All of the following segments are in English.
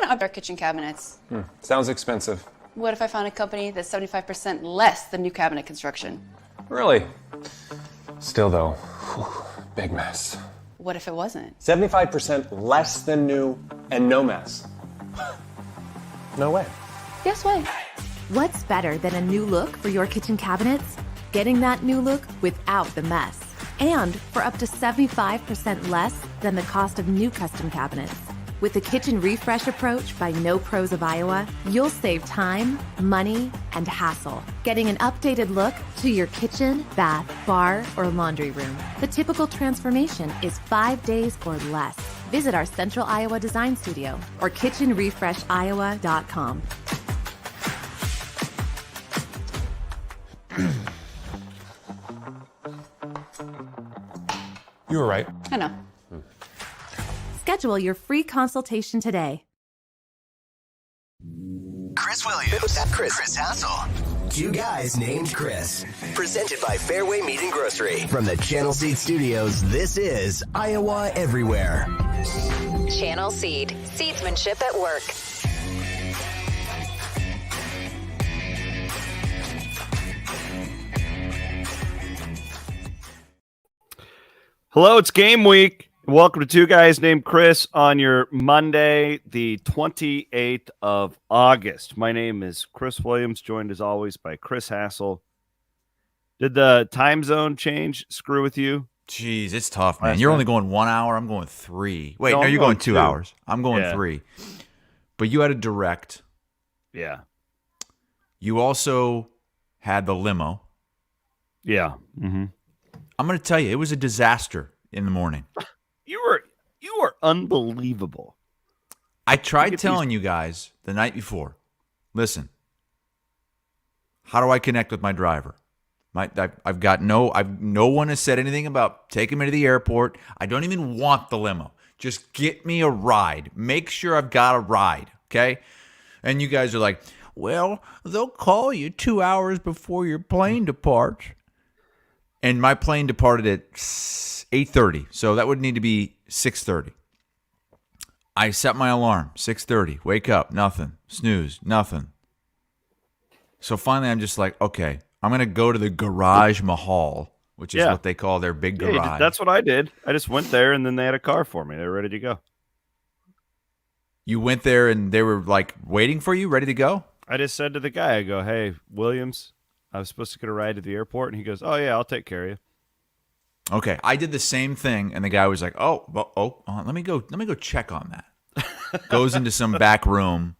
to upgrade our kitchen cabinets. Sounds expensive. What if I found a company that's 75% less than new cabinet construction? Really? Still though, big mess. What if it wasn't? 75% less than new and no mess. No way. Yes way. What's better than a new look for your kitchen cabinets? Getting that new look without the mess. And for up to 75% less than the cost of new custom cabinets. With the Kitchen Refresh approach by No Pros of Iowa, you'll save time, money, and hassle getting an updated look to your kitchen, bath, bar, or laundry room. The typical transformation is 5 days or less. Visit our Central Iowa Design Studio or kitchenrefreshiowa.com. You were right. I know. Schedule your free consultation today. Chris Williams, Chris Hassel. Two guys named Chris. Presented by Fairway Meat and Grocery. From the Channel Seed Studios, this is Iowa Everywhere. Channel Seed. Seedsmanship at work. Hello, it's game week. Welcome to Two Guys Named Chris on your Monday, the 28th of August. My name is Chris Williams, joined as always by Chris Hassel. Did the time zone change screw with you? Jeez, it's tough, man. You're only going 1 hour. I'm going 3. Wait, no, you're going 2 hours. I'm going 3. But you had a direct. Yeah. You also had the limo. Yeah. Mm-hmm. I'm going to tell you, it was a disaster in the morning. You were unbelievable. I tried telling you guys the night before, listen, how do I connect with my driver? No one has said anything about taking me to the airport. I don't even want the limo. Just get me a ride. Make sure I've got a ride, okay? And you guys are like, well, they'll call you 2 hours before your plane departs. And my plane departed at 8:30, so that would need to be 6:30. I set my alarm, 6:30. Wake up, nothing. Snooze, nothing. So finally, I'm just like, okay, I'm going to go to the Garage Mahal, which is what they call their big garage. Yeah, that's what I did. I just went there, and then they had a car for me. They were ready to go. You went there, and they were, like, waiting for you, ready to go? I just said to the guy, I go, hey, Williams, I was supposed to get a ride to the airport, and he goes, oh, yeah, I'll take care of you. Okay, I did the same thing, and the guy was like, let me go check on that. Goes into some back room.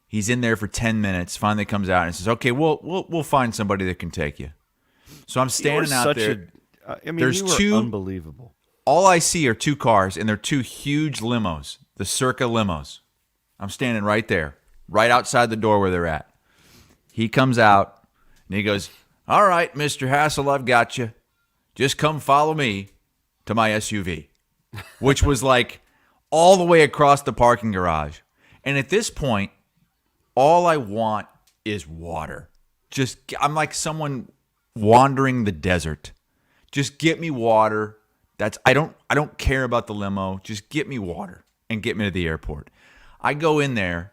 He's in there for 10 minutes, finally comes out and says, okay, we'll find somebody that can take you. So I'm standing out there. There's two unbelievable. All I see are two cars, and they're two huge limos, the Circa limos. I'm standing right there, right outside the door where they're at. He comes out, and he goes, all right, Mr. Hassel, I've got you. Just come follow me to my SUV, which was like all the way across the parking garage. And at this point, all I want is water. I'm like someone wandering the desert. Just get me water. I don't care about the limo. Just get me water and get me to the airport. I go in there,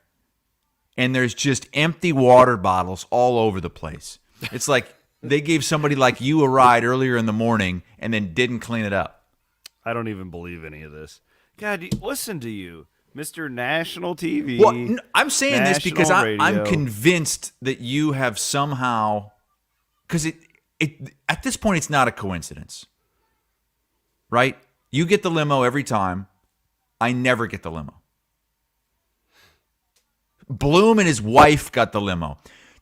and there's just empty water bottles all over the place. It's like they gave somebody like you a ride earlier in the morning and then didn't clean it up. I don't even believe any of this. God, listen to you, Mr. National TV. Well, I'm saying this because radio. I'm convinced that you have somehow, because at this point it's not a coincidence, right? You get the limo every time. I never get the limo. Bloom and his wife got the limo.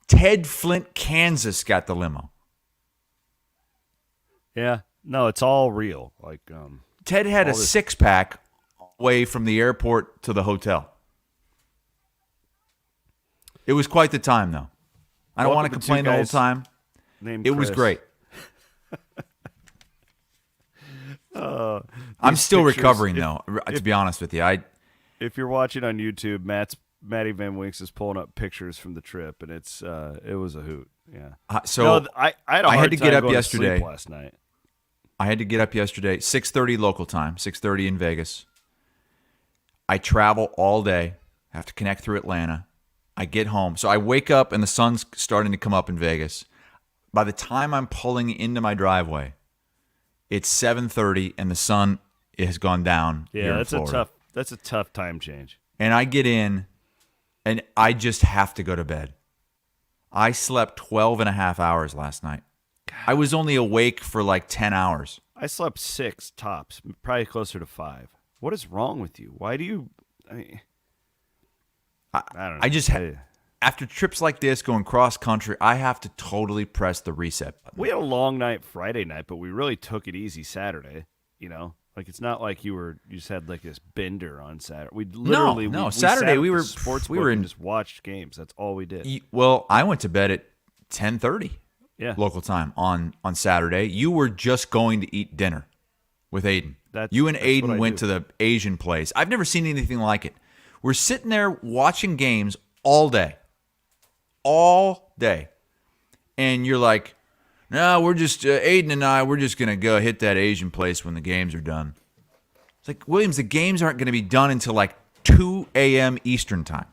Ted Flint, Kansas got the limo. Yeah, no, it's all real. Like Ted had a six-pack away from the airport to the hotel. It was quite the time, though. I don't want to complain the whole time. It was great. I'm still recovering, though, to be honest with you. If you're watching on YouTube, Matty Van Winks is pulling up pictures from the trip, and it was a hoot. Yeah. I had to get up yesterday. Last night. I had to get up yesterday, 6:30 local time, 6:30 in Vegas. I travel all day, I have to connect through Atlanta. I get home. So I wake up and the sun's starting to come up in Vegas. By the time I'm pulling into my driveway, it's 7:30 and the sun has gone down here in Florida. That's a tough time change. And I get in and I just have to go to bed. I slept 12 and a half hours last night. I was only awake for like 10 hours. I slept 6 tops, probably closer to 5. What is wrong with you? Why do you? I don't know. After trips like this, going cross country, I have to totally press the reset button. We had a long night Friday night, but we really took it easy Saturday. You know, like it's not like you just had like this bender on Saturday. We literally no. we Saturday sat we at were the sports we book were and in just watched games. That's all we did. Well, I went to bed at 10:30. Yeah, local time on Saturday. You were just going to eat dinner with Aiden. You and Aiden went to the Asian place. I've never seen anything like it. We're sitting there watching games all day. All day. And you're like, no, we're just, Aiden and I, we're just going to go hit that Asian place when the games are done. It's like, Williams, the games aren't going to be done until like 2 a.m. Eastern time,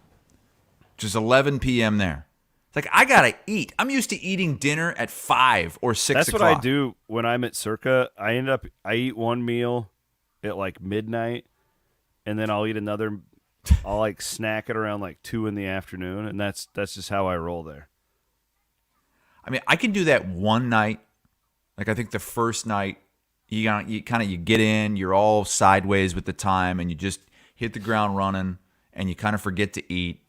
which is 11 p.m. there. It's like, I got to eat. I'm used to eating dinner at 5 or 6 That's o'clock. what I do when I'm at Circa. I eat one meal at like midnight, and then I'll eat another. I'll like snack it around like 2 in the afternoon, and that's just how I roll there. I mean, I can do that one night. Like I think the first night, you get in, you're all sideways with the time, and you just hit the ground running, and you kind of forget to eat.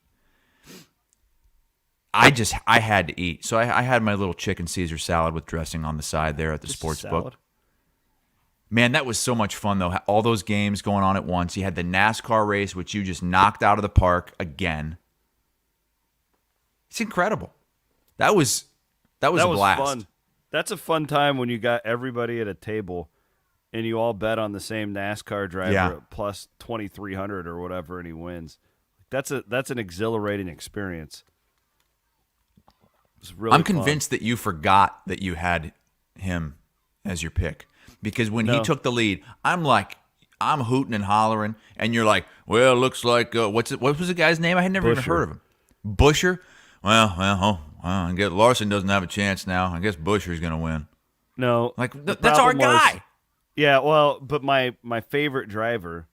I had to eat. So I had my little chicken Caesar salad with dressing on the side there at the sports book. Man, that was so much fun, though. All those games going on at once. You had the NASCAR race, which you just knocked out of the park again. It's incredible. That was a blast. Fun. That's a fun time when you got everybody at a table and you all bet on the same NASCAR driver at plus 2,300 or whatever, and he wins. That's an exhilarating experience. Really I'm convinced that you forgot that you had him as your pick, because when he took the lead, I'm hooting and hollering, and you're like, well, looks like what was the guy's name? I had never even heard of him. Busher. Well, I guess Larson doesn't have a chance now. I guess Busher's going to win. No, like that's our guy. Yeah, well, but my favorite driver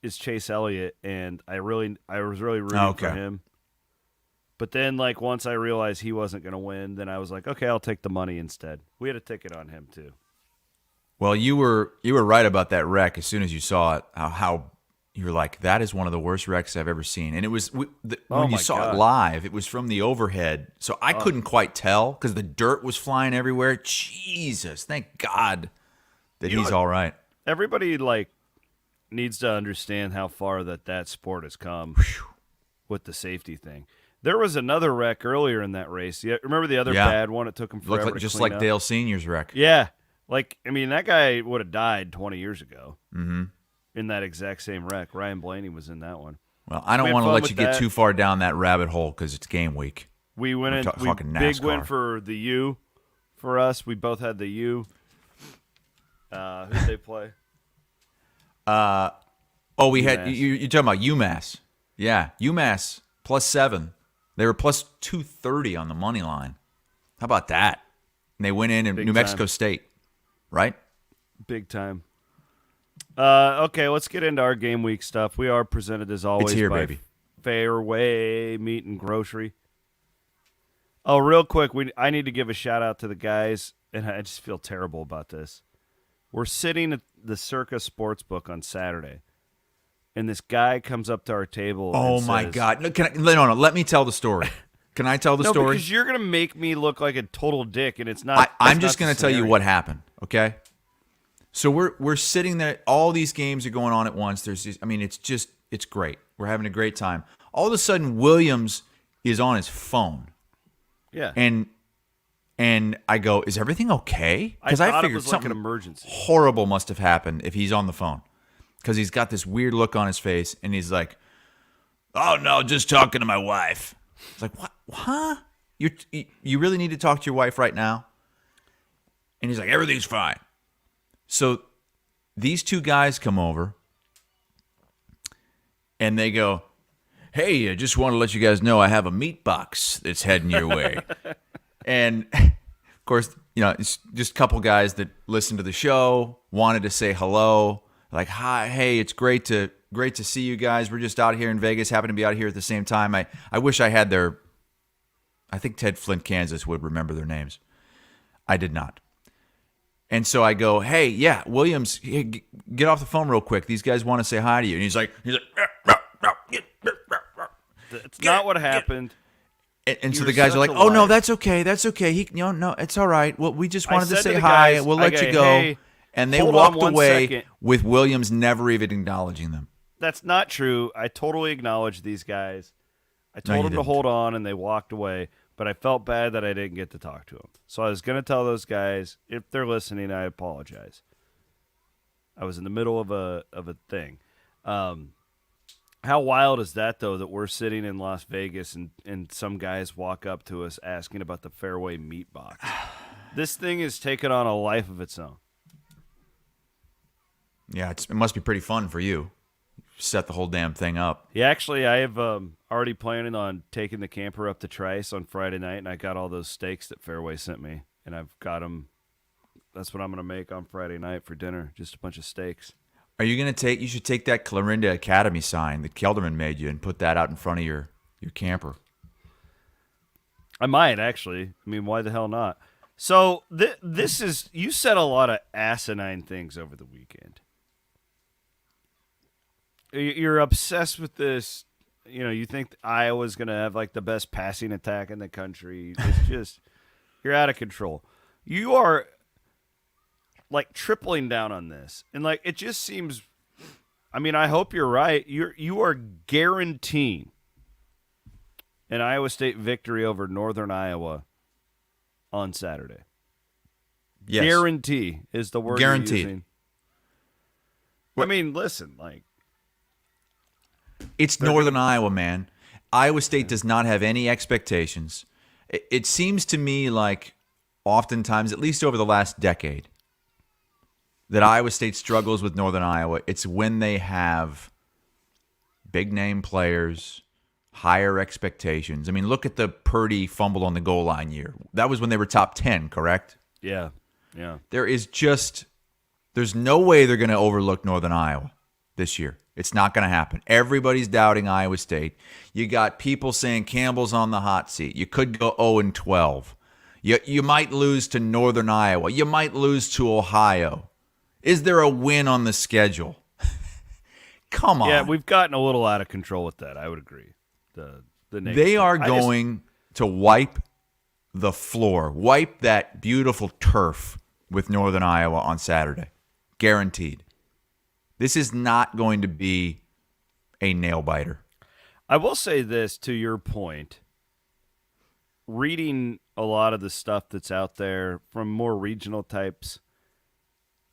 is Chase Elliott, and I was really rooting for him. But then, like, once I realized he wasn't going to win, then I was like, okay, I'll take the money instead. We had a ticket on him too. Well, you were right about that wreck as soon as you saw it. How you were like, that is one of the worst wrecks I've ever seen. And it was when you saw it live, it was from the overhead, so I couldn't quite tell because the dirt was flying everywhere. Jesus, thank God that he's all right. Everybody needs to understand how far that sport has come with the safety thing. There was another wreck earlier in that race. Yeah, remember the other bad one? It took him forever to just clean like up? Dale Sr.'s wreck. Yeah. That guy would have died 20 years ago in that exact same wreck. Ryan Blaney was in that one. Well, I don't want to let you get too far down that rabbit hole because it's game week. We went in. Talking big NASCAR. win for the U for us. We both had the U. Who'd they play? We had you're talking about UMass. Yeah, UMass +7. They were +230 on the money line. How about that? And they went in New Mexico State, right? Big time. Okay, let's get into our game week stuff. We are presented as always it's here, by baby. Fairway Meat and Grocery. Oh, real quick, I need to give a shout out to the guys, and I just feel terrible about this. We're sitting at the Circa Sportsbook on Saturday, and this guy comes up to our table. Oh and my says, God! No. Let me tell the story. Can I tell the story? No, because you're gonna make me look like a total dick, and it's not. I'm just gonna tell you what happened. Okay. So we're sitting there. All these games are going on at once. It's great. We're having a great time. All of a sudden, Williams is on his phone. Yeah. And I go, is everything okay? Because I figured it was something like an emergency. horrible must have happened if he's on the phone. Because he's got this weird look on his face, and he's like, "Oh no, just talking to my wife." It's like, what? Huh? You really need to talk to your wife right now? And he's like, "Everything's fine." So these two guys come over, and they go, hey, I just want to let you guys know I have a meat box that's heading your way. And, of course, it's just a couple guys that listened to the show, wanted to say hello. Like, hi, hey, it's great to see you guys. We're just out here in Vegas, happen to be out here at the same time. I wish I had I think Ted Flint, Kansas would remember their names. I did not. And so I go, hey, yeah, Williams, get off the phone real quick. These guys want to say hi to you. And he's like, It's not what happened. And so the guys are like, oh, no, that's okay. That's okay. No, it's all right. Well, we just wanted to say hi. We'll let you go. Hey, and they walked away with Williams never even acknowledging them. That's not true. I totally acknowledged these guys. I told them to hold on, and they walked away. But I felt bad that I didn't get to talk to them. So I was going to tell those guys, if they're listening, I apologize. I was in the middle of a thing. How wild is that, though, that we're sitting in Las Vegas and some guys walk up to us asking about the Fairway Meat Box? This thing is taking on a life of its own. Yeah, it must be pretty fun for you. Set the whole damn thing up. Yeah, actually, I have already planning on taking the camper up to Trice on Friday night, and I got all those steaks that Fairway sent me, and I've got them. That's what I'm going to make on Friday night for dinner, just a bunch of steaks. Are you going to you should take that Clarinda Academy sign that Kelderman made you and put that out in front of your camper. I might, actually. I mean, why the hell not? So this is, you said a lot of asinine things over the weekend. You're obsessed with this. You think Iowa's going to have like the best passing attack in the country. It's just, you're out of control. You are like tripling down on this. And like, it just seems, I mean, I hope you're right. You are guaranteeing an Iowa State victory over Northern Iowa on Saturday. Yes. Guarantee is the word Guaranteed. you're using. I mean, listen, like, it's Northern Iowa, man. Iowa State does not have any expectations. It seems to me like oftentimes, at least over the last decade, that Iowa State struggles with Northern Iowa. It's when they have big-name players, higher expectations. I mean, look at the Purdy fumble on the goal line year. That was when they were top 10, correct? yeah. There's no way they're going to overlook Northern Iowa this year. It's not going to happen. Everybody's doubting Iowa State. You got people saying Campbell's on the hot seat. You could go 0-12. You might lose to Northern Iowa. You might lose to Ohio. Is there a win on the schedule? Come on. Yeah, we've gotten a little out of control with that. I would agree. They are going to wipe the floor, wipe that beautiful turf with Northern Iowa on Saturday. Guaranteed. This is not going to be a nail-biter. I will say this to your point. Reading a lot of the stuff that's out there from more regional types,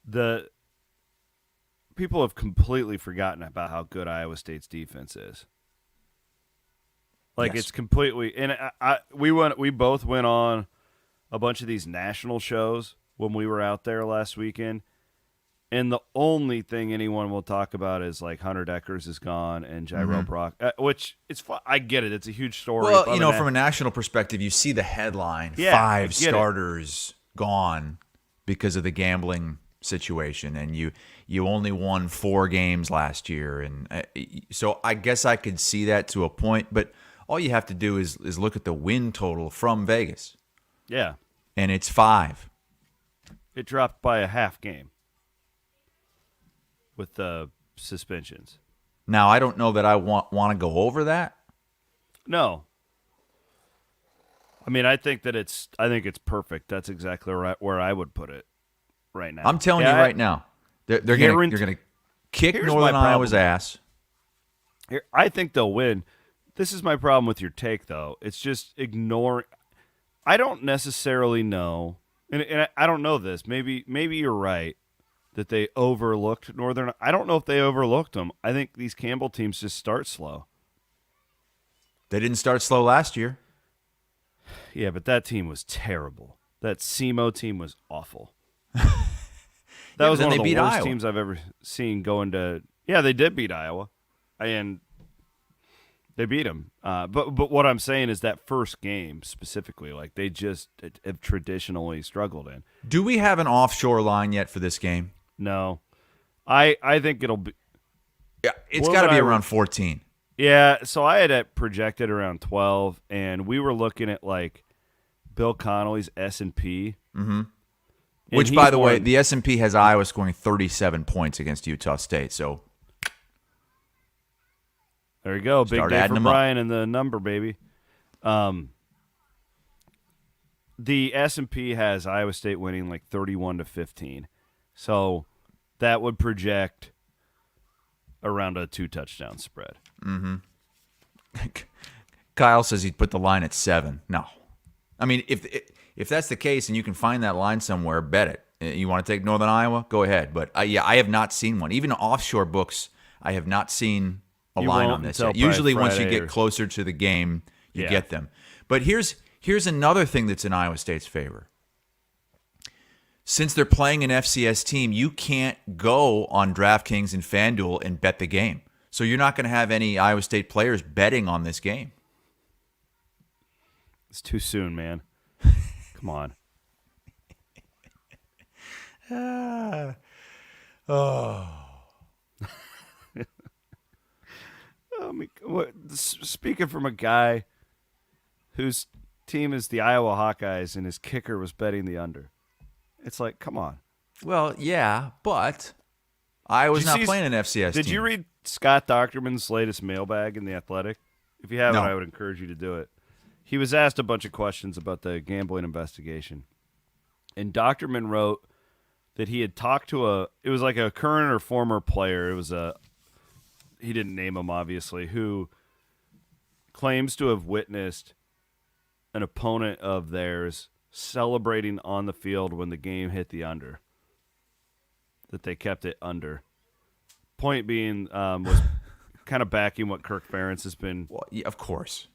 the people have completely forgotten about how good Iowa State's defense is. Like, Yes. it's completely, and we both went on a bunch of these national shows when we were out there last weekend. And the only thing anyone will talk about is like Hunter Deckers is gone and Jairo Brock, which it's fun. I get it. It's a huge story. Well, from a national perspective, you see the headline, Yeah, I 5 get it. starters gone because of the gambling situation, and you only won 4 games last year. And so I guess I could see that to a point, but all you have to do is look at the win total from Vegas. Yeah. And it's 5. It dropped by a half game with the suspensions. Now, I don't know that I want to go over that. No. I mean, I think it's perfect. That's exactly right where I would put it right now. I'm telling you right now, they're going to kick Here's Northern my Iowa's problem. ass. Here, I think they'll win. This is my problem with your take, though. It's just ignoring. I don't necessarily know, and I don't know this. Maybe you're right that they overlooked Northern. I don't know if they overlooked them. I think these Campbell teams just start slow. They didn't start slow last year. Yeah, but that team was terrible. That SEMO team was awful. That was then one of they the beat worst Iowa. teams I've ever seen going to. Yeah, they did beat Iowa, and They beat them. But what I'm saying is that first game specifically, like they just have traditionally struggled in. Do we have an offshore line yet for this game? No. I think it'll be. Yeah, it's Will got to and be I around 14. Yeah, so I had it projected around 12, and we were looking at like Bill Connolly's S&P. Mm-hmm. Which, by the way, the S&P has Iowa scoring 37 points against Utah State. So there you go, big start day adding for them up. Brian and the number, baby. The S&P has Iowa State winning like 31-15, so that would project around a 2-touchdown spread. Mm-hmm. Kyle says he'd put the line at 7. No. I mean, if that's the case and you can find that line somewhere, bet it. You want to take Northern Iowa? Go ahead. But, yeah, I have not seen one. Even offshore books, I have not seen a line on this yet. Usually once you get closer to the game, you get them. But here's another thing that's in Iowa State's favor. Since they're playing an FCS team, you can't go on DraftKings and FanDuel and bet the game. So you're not going to have any Iowa State players betting on this game. It's too soon, man. Come on. Speaking from a guy whose team is the Iowa Hawkeyes and his kicker was betting the under. It's like, come on. Well, yeah, but Iowa's not playing an FCS team. Did you read Scott Docterman's latest mailbag in The Athletic? If you haven't, No. I would encourage you to do it. He was asked a bunch of questions about the gambling investigation. And Docterman wrote that he had talked to it was like a current or former player. It was he didn't name him, obviously, who claims to have witnessed an opponent of theirs celebrating on the field when the game hit the under. That they kept it under. Point being was kind of backing what Kirk Ferentz has been. Well, yeah, of course.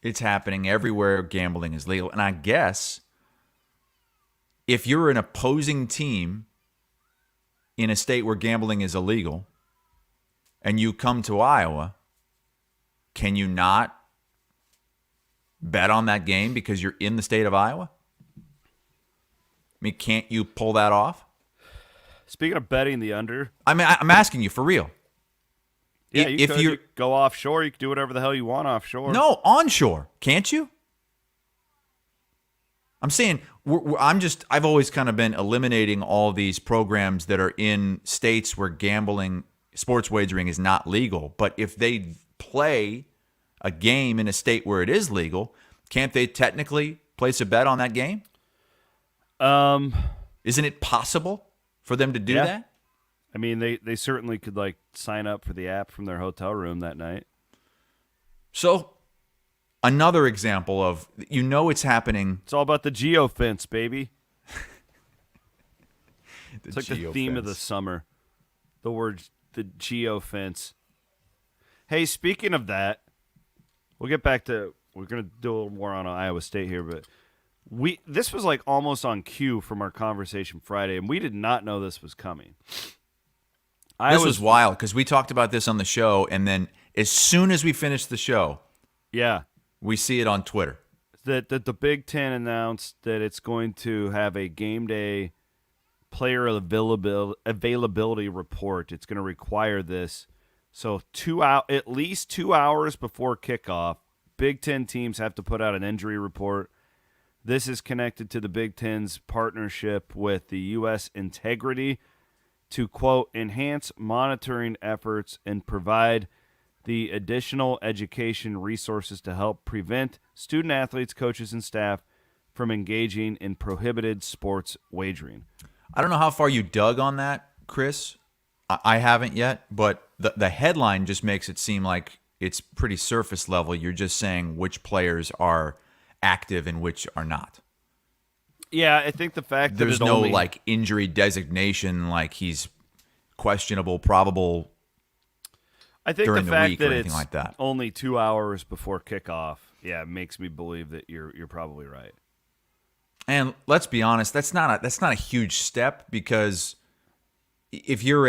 It's happening everywhere gambling is legal. And I guess if you're an opposing team in a state where gambling is illegal and you come to Iowa, can you not bet on that game because you're in the state of Iowa? I mean, can't you pull that off? Speaking of betting the under, I mean, I'm asking you for real. yeah, If you you could go offshore. You could do whatever the hell you want offshore. No, onshore. Can't you? I'm saying I've always kind of been eliminating all these programs that are in states where gambling, sports wagering is not legal. But if they play a game in a state where it is legal, can't they technically place a bet on that game? Isn't it possible for them to do that? I mean, they certainly could like sign up for the app from their hotel room that night. So another example of, it's happening. It's all about the geofence, baby. It's like the theme of the summer. The word, the geofence. Hey, speaking of that, we'll get back to, we're going to do a little more on Iowa State here, but this was like almost on cue from our conversation Friday, and we did not know this was coming. This was wild because we talked about this on the show, and then as soon as we finished the show, we see it on Twitter. That the Big Ten announced that it's going to have a game day player availability report. It's going to require this. So at least 2 hours before kickoff, Big Ten teams have to put out an injury report. This is connected to the Big Ten's partnership with the U.S. Integrity to, quote, enhance monitoring efforts and provide the additional education resources to help prevent student athletes, coaches, and staff from engaging in prohibited sports wagering. I don't know how far you dug on that, Chris. I haven't yet, but the headline just makes it seem like it's pretty surface level. You're just saying which players are active and which are not. Yeah, I think the fact that there's no like injury designation, like he's questionable, probable. I think during the the fact week that or anything it's like that. only 2 hours before kickoff, makes me believe that you're probably right. And let's be honest, that's not a huge step, because if you're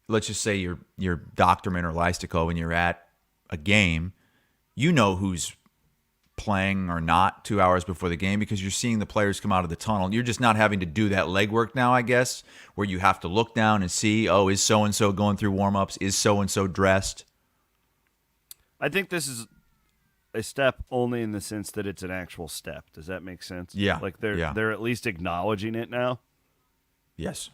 let's just say you're Docterman or Lystico and you're at a game, you know who's playing or not 2 hours before the game because you're seeing the players come out of the tunnel. You're just not having to do that legwork now, I guess, where you have to look down and see, oh, is so-and-so going through warm-ups? Is so-and-so dressed? I think this is a step only in the sense that it's an actual step. Does that make sense? Yeah. Like they're at least acknowledging it now. Yes.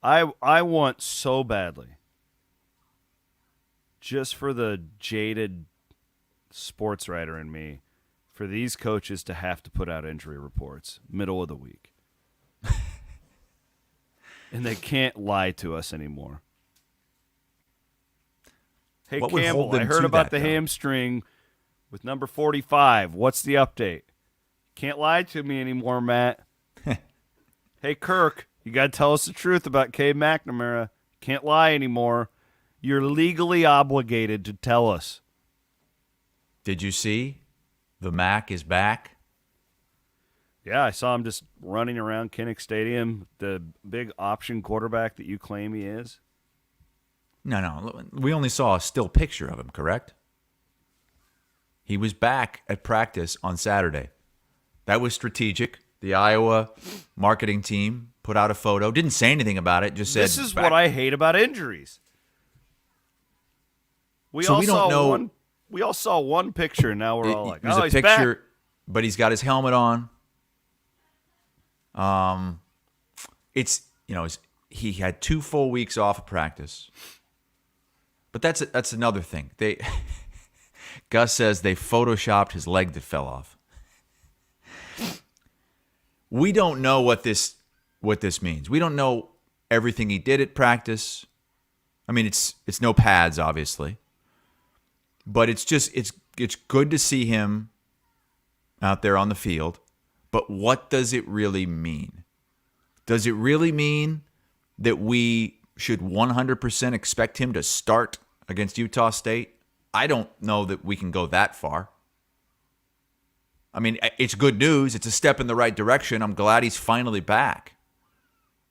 I want so badly, just for the jaded sports writer in me, for these coaches to have to put out injury reports middle of the week. And they can't lie to us anymore. Hey, What would Campbell, hold them I heard to about that, the though? hamstring with number 45. What's the update? Can't lie to me anymore, Matt. Hey, Kirk, you got to tell us the truth about Cade McNamara. Can't lie anymore. You're legally obligated to tell us. Did you see the Mac is back? Yeah, I saw him just running around Kinnick Stadium, the big option quarterback that you claim he is. No. We only saw a still picture of him, correct? He was back at practice on Saturday. That was strategic. The Iowa marketing team put out a photo. Didn't say anything about it. Just said, This is back. what I hate about injuries. We all saw one picture, and now we're all like, there's oh, a he's picture, back. but he's got his helmet on. He had 2 full weeks off of practice. But that's another thing. Gus says they photoshopped his leg that fell off. We don't know what this means. We don't know everything he did at practice. I mean, it's no pads, obviously. But it's good to see him out there on the field. But what does it really mean? Does it really mean that we should 100% expect him to start against Utah State? I don't know that we can go that far. I mean, it's good news. It's a step in the right direction. I'm glad he's finally back.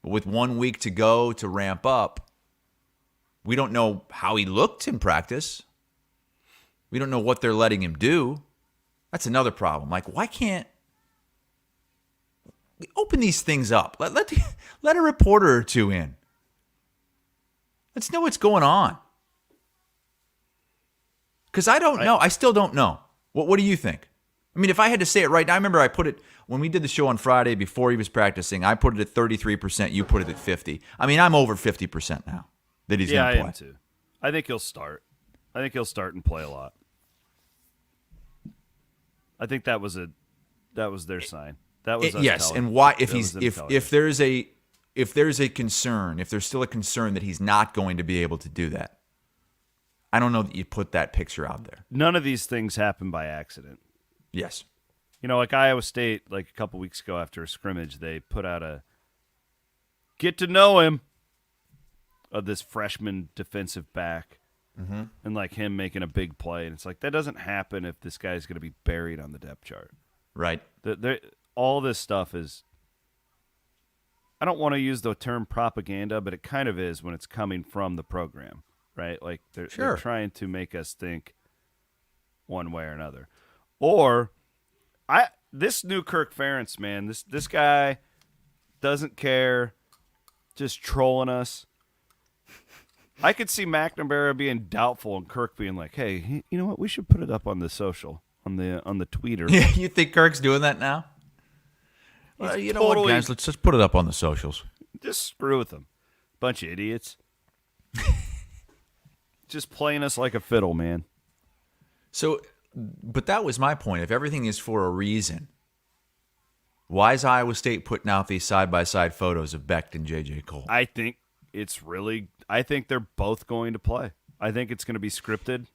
But with 1 week to go to ramp up, we don't know how he looked in practice. We don't know what they're letting him do. That's another problem. Like, why can't we open these things up? Let a reporter or two in. Let's know what's going on. Because I don't know. I still don't know. What do you think? I mean, if I had to say it right now, I remember I put it, when we did the show on Friday before he was practicing, I put it at 33%. You put it at 50%. I mean, I'm over 50% now that he's going to play. I am too. I think he'll start. I think he'll start and play a lot. I think that was their sign. That was us yes, telling. and why if there's a concern, if there's still a concern that he's not going to be able to do that, I don't know that you put that picture out there. None of these things happen by accident. Yes. You know, like Iowa State, like a couple weeks ago after a scrimmage, they put out a get to know him of this freshman defensive back. Mm-hmm. And like him making a big play. And it's like, that doesn't happen if this guy's going to be buried on the depth chart. Right. All this stuff is, I don't want to use the term propaganda, but it kind of is when it's coming from the program, right? Like they're trying to make us think one way or another. Or this new Kirk Ferentz, man, this guy doesn't care, just trolling us. I could see McNamara being doubtful and Kirk being like, "Hey, you know what? We should put it up on the social, on the tweeter." Yeah, you think Kirk's doing that now? Well, you know what, guys? Let's just put it up on the socials. Just screw with them, bunch of idiots. Just playing us like a fiddle, man. So, but that was my point. If everything is for a reason, why is Iowa State putting out these side-by-side photos of Becht and J.J. Cole? I think they're both going to play. I think it's going to be scripted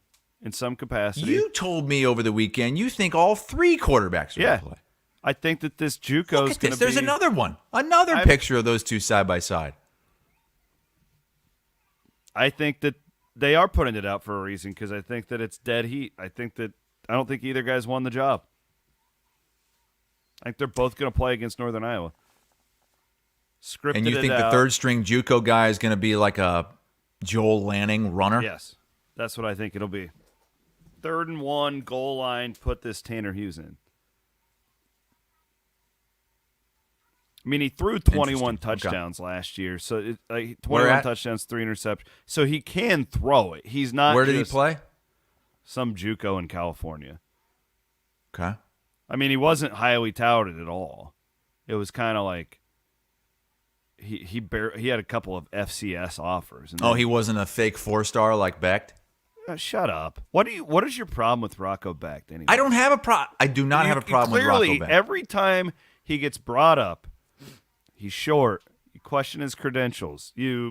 in some capacity. You told me over the weekend you think all 3 quarterbacks are going to play. I think that this JUCO is going to be... There's another one. Another picture of those two side by side. I think that they are putting it out for a reason because I think that it's dead heat. I don't think either guy's won the job. I think they're both going to play against Northern Iowa. Scripted. And you think the third string JUCO guy is going to be like a Joel Lanning runner? Yes. That's what I think it'll be. 3rd and 1, goal line, put this Tanner Hughes in. I mean, he threw 21 touchdowns last year. So 21 touchdowns, 3 interceptions. So he can throw it. He's not. Where did he play? Some JUCO in California. Okay. I mean, he wasn't highly touted at all. It was kind of like he had a couple of FCS offers. And he wasn't a fake 4-star like Becht? Shut up. What is your problem with Rocco Becht anyway? I don't have a problem. I do not have a problem with Rocco Becht. Every time he gets brought up, he's short. You question his credentials. I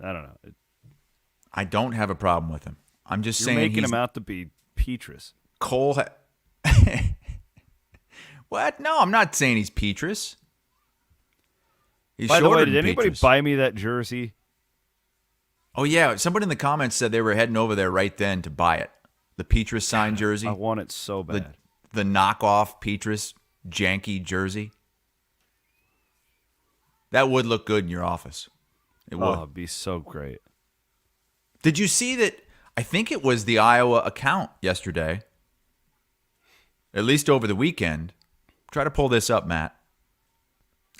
don't know. I don't have a problem with him. I'm just saying making him out to be Petrus. Cole. What? No, I'm not saying he's Petrus. He's By the way, shorter did than anybody Petrus. buy me that jersey? Oh, yeah. Somebody in the comments said they were heading over there right then to buy it. The Petrus signed jersey. I want it so bad. The knockoff Petrus janky jersey. That would look good in your office. It would. It'd be so great. Did you see that? I think it was the Iowa account yesterday, at least over the weekend. Try to pull this up, Matt.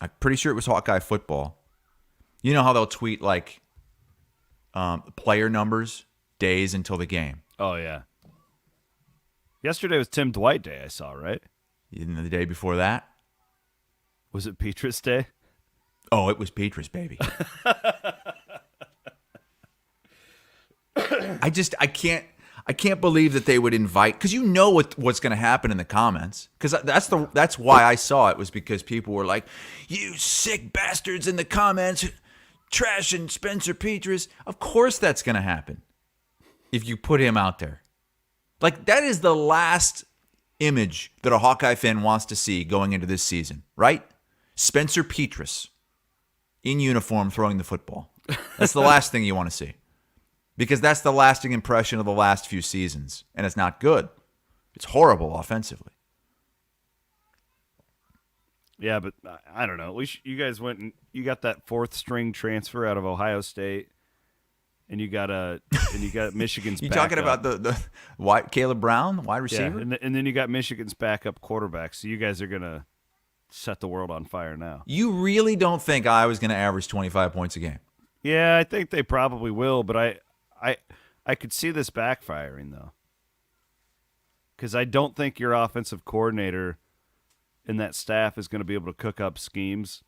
I'm pretty sure it was Hawkeye football. You know how they'll tweet like player numbers days until the game. Oh, yeah. Yesterday was Tim Dwight Day, I saw, right? And the day before that? Was it Petrus Day? Oh, it was Petrus, baby. I can't believe that they would invite, because you know what's going to happen in the comments. Because that's why I saw it, was because people were like, "You sick bastards in the comments, trashing Spencer Petrus." Of course, that's going to happen if you put him out there. Like, that is the last image that a Hawkeye fan wants to see going into this season, right? Spencer Petrus in uniform throwing the football. That's the last thing you want to see. Because that's the lasting impression of the last few seasons. And it's not good. It's horrible offensively. Yeah, but I don't know. At least you guys went and you got that 4th string transfer out of Ohio State, and you got Michigan's. You backup. talking about the Caleb Brown, the wide receiver? Yeah, and then you got Michigan's backup quarterback. So you guys are gonna set the world on fire now. You really don't think Iowa's going to average 25 points a game? Yeah, I think they probably will, but I could see this backfiring, though. Because I don't think your offensive coordinator and that staff is going to be able to cook up schemes.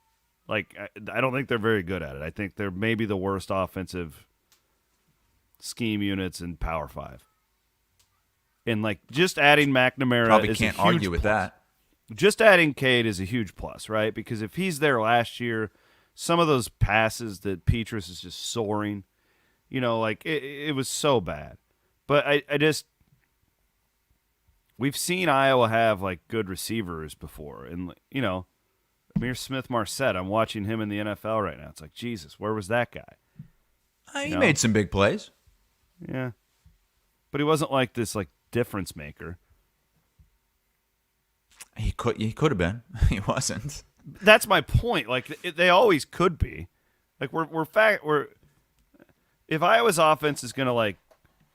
Like, I don't think they're very good at it. I think they're maybe the worst offensive scheme units in Power 5. And, like, just adding McNamara Probably is can't a huge argue with plus. that. Just adding Cade is a huge plus, right? Because if he's there last year, some of those passes that Petrus is just soaring, like it was so bad. But I just, we've seen Iowa have like good receivers before. And, Amir Smith-Marset, I'm watching him in the NFL right now. It's like, Jesus, where was that guy? He made some big plays. Yeah. But he wasn't like this like difference maker. He could have been. He wasn't. That's my point. Like they always could be. Like we're if Iowa's offense is going to like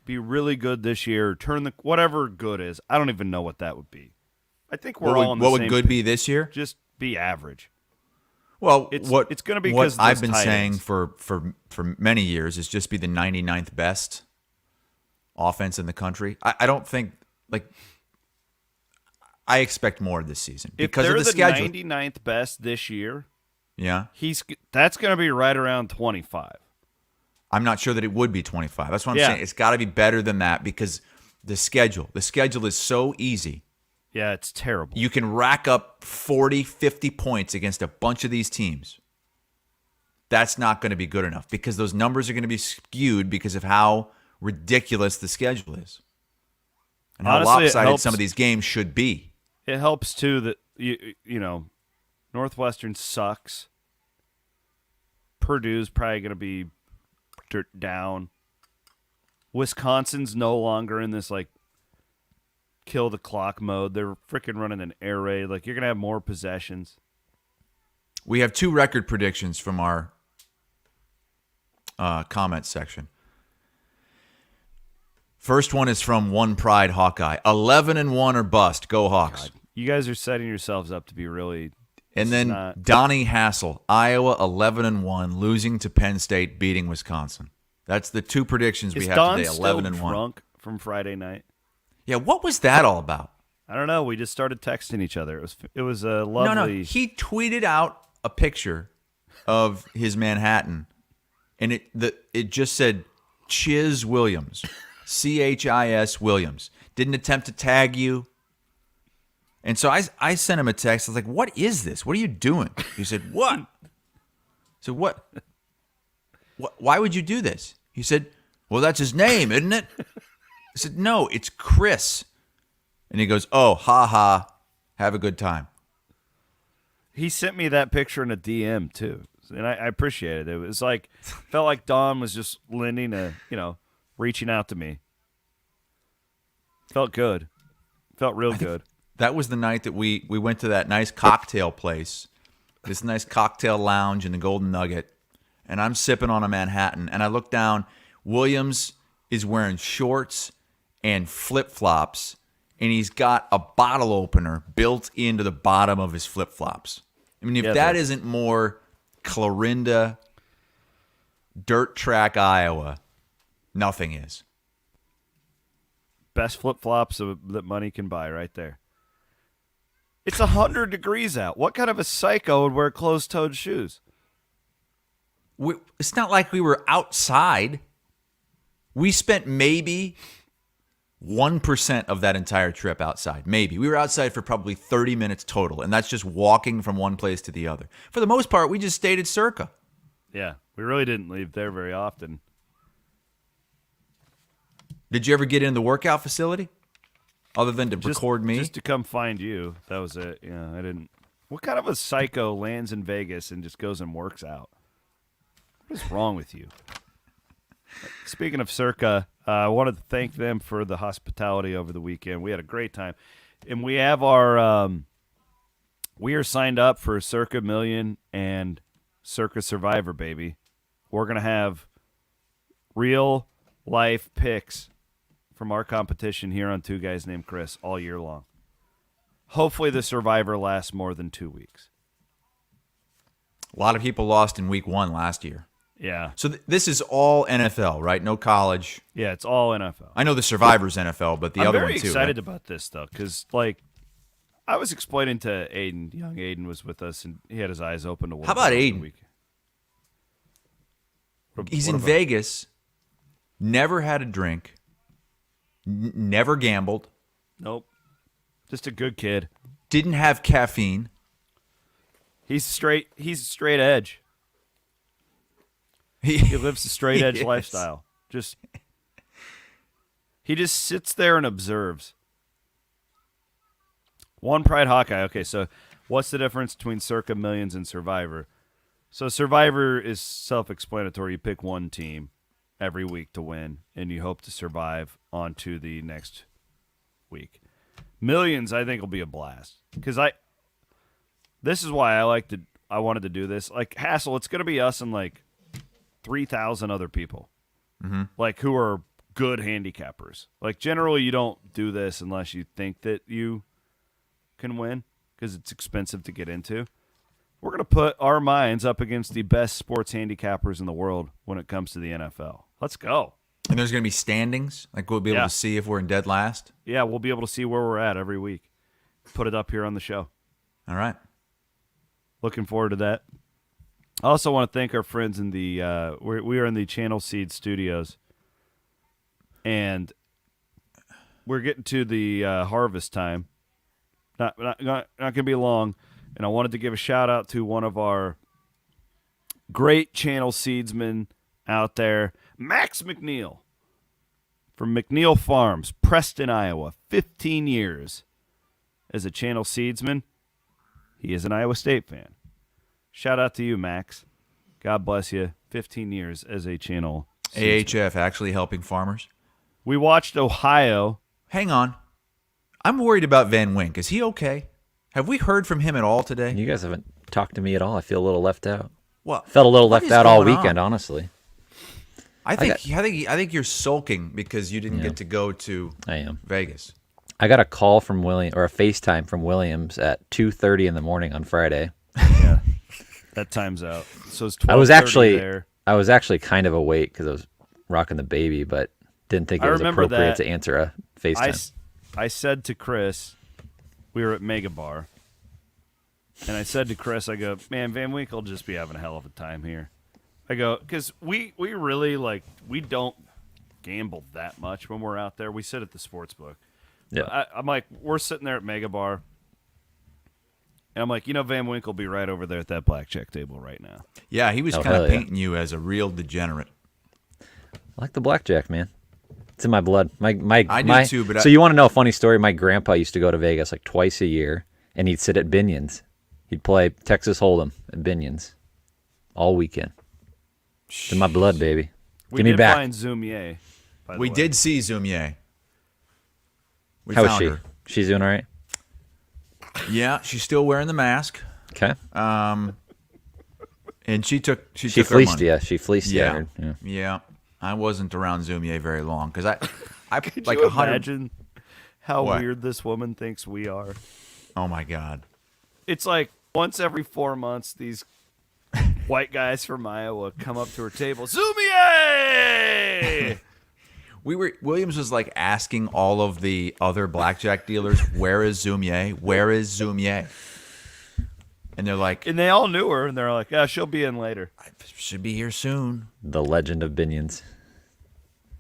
be really good this year, turn the whatever good is, I don't even know what that would be. I think we're all on the same. What would good be this year? Just be average. Well, it's going to be what because I've been saying for many years is just be the 99th best offense in the country. I don't think like. I expect more this season because of the schedule. If they're the 99th best this year, yeah, that's going to be right around 25. I'm not sure that it would be 25. That's what I'm saying. It's got to be better than that because the schedule is so easy. Yeah, it's terrible. You can rack up 40, 50 points against a bunch of these teams. That's not going to be good enough because those numbers are going to be skewed because of how ridiculous the schedule is and how lopsided some of these games should be. It helps, too, that, Northwestern sucks. Purdue's probably going to be down. Wisconsin's no longer in this, like, kill the clock mode. They're freaking running an air raid. Like, you're going to have more possessions. We have 2 record predictions from our comment section. First one is from One Pride Hawkeye. 11-1 or bust. Go Hawks. God, you guys are setting yourselves up to be really. And then Donnie Hassel, Iowa 11-1, losing to Penn State, beating Wisconsin. That's the two predictions we have Don today. 11-1. Drunk from Friday night. Yeah, what was that all about? I don't know. We just started texting each other. It was a lovely. No. He tweeted out a picture of his Manhattan, and it just said Chiz Williams, CHIS Williams. Didn't attempt to tag you. And so I sent him a text. I was like, "What is this? What are you doing?" He said, "What?" So what? Why would you do this? He said, "Well, that's his name, isn't it?" I said, "No, it's Chris." And he goes, "Oh, ha ha, have a good time." He sent me that picture in a DM too, and I appreciate it. It was like, felt like Don was just reaching out to me. Felt good. Felt real good. That was the night that we went to that nice cocktail place, this nice cocktail lounge in the Golden Nugget, and I'm sipping on a Manhattan, and I look down. Williams is wearing shorts and flip-flops, and he's got a bottle opener built into the bottom of his flip-flops. I mean, if that isn't more Clarinda, dirt track Iowa, nothing is. Best flip-flops that money can buy right there. It's 100 degrees out. What kind of a psycho would wear closed-toed shoes? It's not like we were outside. We spent maybe 1% of that entire trip outside. Maybe. We were outside for probably 30 minutes total, and that's just walking from one place to the other. For the most part, we just stayed at Circa. Yeah, we really didn't leave there very often. Did you ever get in the workout facility? Other than to record me? Just to come find you. That was it. Yeah, I didn't. What kind of a psycho lands in Vegas and just goes and works out? What is wrong with you? Speaking of Circa, I wanted to thank them for the hospitality over the weekend. We had a great time. And we have our we are signed up for Circa Million and Circa Survivor, baby. We're going to have real life picks from our competition here on Two Guys Named Chris all year long. Hopefully the Survivor lasts more than 2 weeks. A lot of people lost in week 1 last year. Yeah. So this is all NFL, right? No college. Yeah, it's all NFL. I know the Survivor's NFL, but the other one too. I'm very excited right? about this, though, because, I was explaining to Aiden. Young Aiden was with us, and he had his eyes open to what. How about Aiden? He's in Vegas, never had a drink, never gambled. Nope. Just a good kid. Didn't have caffeine. He's straight edge. He lives a straight edge lifestyle. He just sits there and observes. One Pride Hawkeye. Okay, so what's the difference between Circa Millions and Survivor? So Survivor is self-explanatory. You pick one team every week to win, and you hope to survive on to the next week. Millions, I think, will be a blast because this is why I wanted to do this. Like Hassel, it's going to be us and 3,000 other people, who are good handicappers. Generally, you don't do this unless you think that you can win because it's expensive to get into. We're going to put our minds up against the best sports handicappers in the world when it comes to the NFL. Let's go. And there's going to be standings? We'll be able to see if we're in dead last? Yeah, we'll be able to see where we're at every week. Put it up here on the show. All right. Looking forward to that. I also want to thank our friends in the we are in the Channel Seed Studios, and we're getting to the harvest time. Not going to be long, and I wanted to give a shout out to one of our great channel seedsmen out there, Max McNeil from McNeil Farms, Preston, Iowa. 15 years as a channel seedsman. He is an Iowa State fan. Shout out to you, Max. God bless you. 15 years as a channel seedsman. AHF actually helping farmers. We watched Ohio. Hang on. I'm worried about Van Wink. Is he okay? Have we heard from him at all today? You guys haven't talked to me at all. I feel a little left out. What? Felt a little What left is out all going weekend, on? honestly. I think you're sulking because you didn't get to go to I am. Vegas. I got a call from William, or a FaceTime from Williams at 2:30 in the morning on Friday. Yeah, that time's out. So it's 12:30 I was actually kind of awake because I was rocking the baby, but didn't think it was appropriate to answer a FaceTime. I said to Chris, we were at Mega Bar, and I said to Chris, I go, man, Van Winkle will just be having a hell of a time here. I go, because we really, we don't gamble that much when we're out there. We sit at the sports book. Yeah. I'm like, we're sitting there at Mega Bar, and I'm like, Van Winkle will be right over there at that blackjack table right now. Yeah, he was kind of painting you as a real degenerate. I like the blackjack, man. It's in my blood. I do too, but so you want to know a funny story? My grandpa used to go to Vegas like twice a year, and he'd sit at Binion's. He'd play Texas Hold'em at Binion's all weekend. It's in my blood, baby. We Give me did back. find Zumier. We did see Zumier. How is found she? her. She's doing all right? Yeah, she's still wearing the mask. Okay. And she took She took our fleeced money. you. She fleeced you. I Yeah. heard. Yeah. Yeah. I wasn't around Zumier very long because I Could like you 100. imagine how What? weird this woman thinks we are? Oh my God. It's like once every 4 months, these white guys from Iowa come up to her table. Zumier! Williams was like asking all of the other blackjack dealers, "Where is Zumier? Where is Zumier?" And they're like, And they all knew her, and they're like, "Yeah, she'll be in later." "Should be here soon." The legend of Binion's.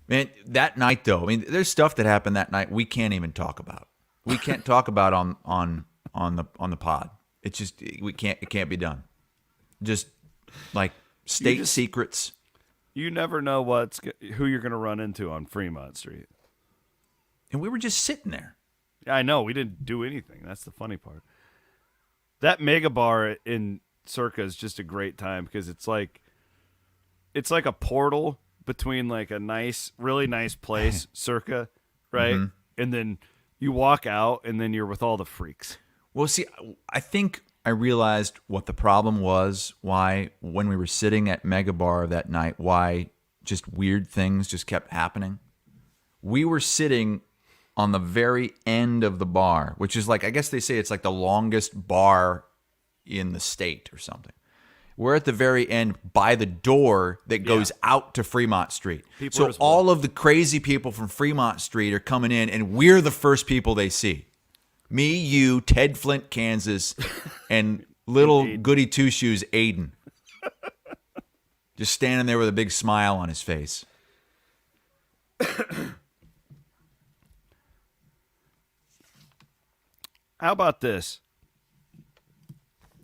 Man, that night though, I mean, there's stuff that happened that night we can't even talk about. We can't talk about on the pod. It's just it can't be done. Just like state secrets. You never know who you're going to run into on Fremont Street. And we were just sitting there. Yeah, I know. We didn't do anything. That's the funny part. That Mega Bar in Circa is just a great time because it's like a portal between like a really nice place, Circa, right? Mm-hmm. And then you walk out, and then you're with all the freaks. Well, see, I think I realized what the problem was, why when we were sitting at Mega Bar that night, why just weird things just kept happening. We were sitting on the very end of the bar, which is like, I guess they say it's like the longest bar in the state or something. We're at the very end by the door that goes out to Fremont Street. So all of the crazy people from Fremont Street are coming in, and we're the first people they see. Me, you, Ted Flint, Kansas, and little goody two-shoes Aiden. Just standing there with a big smile on his face. How about this?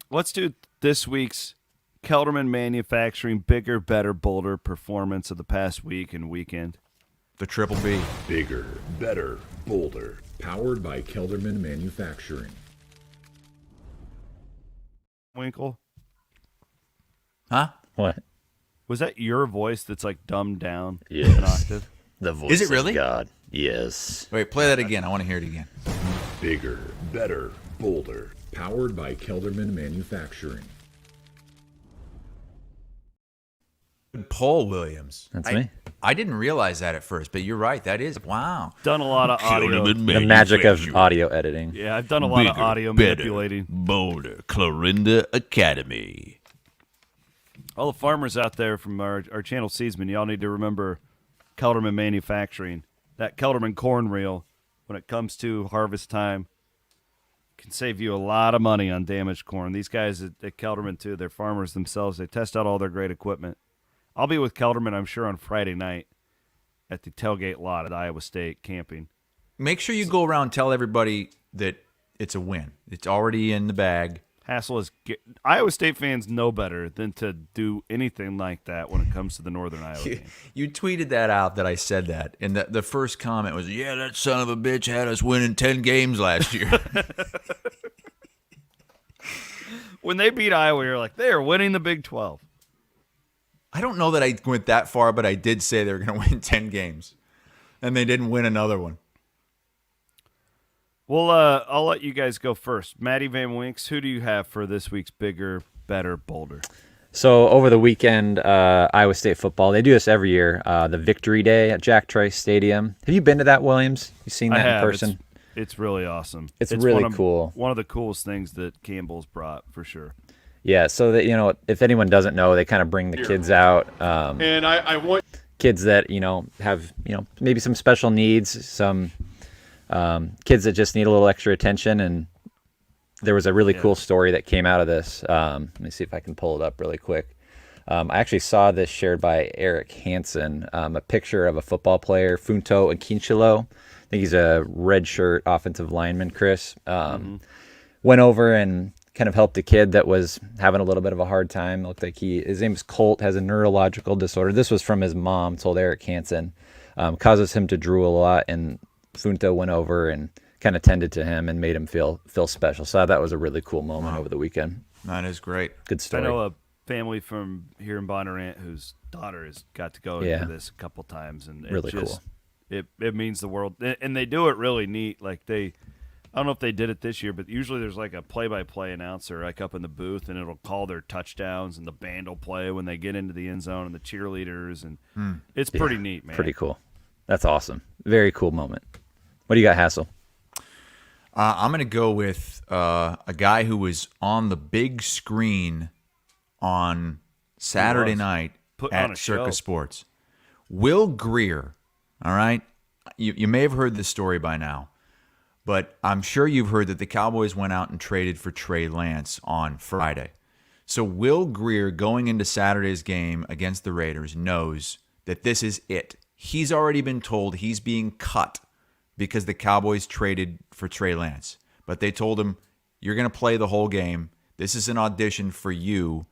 Let's do this week's Kelderman Manufacturing Bigger, Better, Bolder performance of the past week and weekend. The Triple B. Bigger, better, bolder. Powered by Kelderman Manufacturing. Winkle, Huh? What? was that your voice that's like dumbed down Yes. an octave? The voice Is it really? of God. Yes. Wait, play that again. I want to hear it again. Bigger, better, bolder. Powered by Kelderman Manufacturing. Paul Williams. That's me. I didn't realize that at first, but you're right. That is, wow. Done a lot of audio. The magic of audio editing. Yeah, I've done a lot of audio manipulating. Boulder, Clorinda Academy. All the farmers out there from our channel seedsmen, y'all need to remember Kelderman Manufacturing. That Kelderman corn reel, when it comes to harvest time, can save you a lot of money on damaged corn. These guys at Kelderman, too, they're farmers themselves. They test out all their great equipment. I'll be with Kelderman, I'm sure, on Friday night at the tailgate lot at Iowa State camping. Make sure you go around and tell everybody that it's a win. It's already in the bag. Hassel is Iowa State fans know better than to do anything like that when it comes to the Northern Iowa game. You tweeted that out that I said that, and the first comment was, "Yeah, that son of a bitch had us winning 10 games last year." When they beat Iowa, you're like, they are winning the Big 12. I don't know that I went that far, but I did say they were going to win 10 games, and they didn't win another one. Well, I'll let you guys go first. Matty Van Winks, who do you have for this week's Bigger, Better, Bolder? So over the weekend, Iowa State football, they do this every year, the Victory Day at Jack Trice Stadium. Have you been to that, Williams? You seen that in person? It's really awesome. It's really cool. One of the coolest things that Campbell's brought, for sure. Yeah, so that, if anyone doesn't know, they kind of bring the kids out. And I want kids that, have, maybe some special needs, some kids that just need a little extra attention. And there was a really cool story that came out of this. Let me see if I can pull it up really quick. I actually saw this shared by Eric Hansen, a picture of a football player, Funto Akinchilo. I think he's a red shirt offensive lineman, Chris. Went over and kind of helped a kid that was having a little bit of a hard time. It looked like his name is Colt, has a neurological disorder. This was from his mom, told Eric Hansen. Causes him to drool a lot, and Funto went over and kind of tended to him and made him feel special. So that was a really cool moment over the weekend. That is great. Good story. I know a family from here in Bonnarant whose daughter has got to go into this a couple times, and really cool. It means the world, and they do it really neat. Like I don't know if they did it this year, but usually there's like a play-by-play announcer like up in the booth, and it'll call their touchdowns, and the band will play when they get into the end zone, and the cheerleaders, and it's pretty neat, man. Pretty cool. That's awesome. Very cool moment. What do you got, Hassel? I'm going to go with a guy who was on the big screen on Saturday night at Circa Sports. Will Greer, all right? You may have heard this story by now, but I'm sure you've heard that the Cowboys went out and traded for Trey Lance on Friday. So Will Greer, going into Saturday's game against the Raiders, knows that this is it. He's already been told he's being cut because the Cowboys traded for Trey Lance. But they told him, you're going to play the whole game. This is an audition for you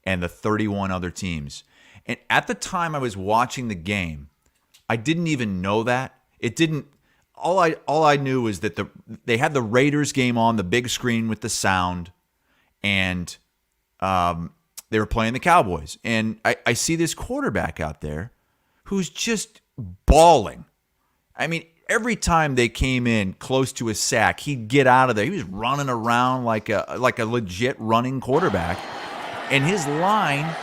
and the 31 other teams. And at the time I was watching the game, I didn't even know that. It didn't. All I knew was that they had the Raiders game on the big screen with the sound, and they were playing the Cowboys. And I see this quarterback out there who's just bawling. I mean, every time they came in close to a sack, he'd get out of there. He was running around like a legit running quarterback. And his line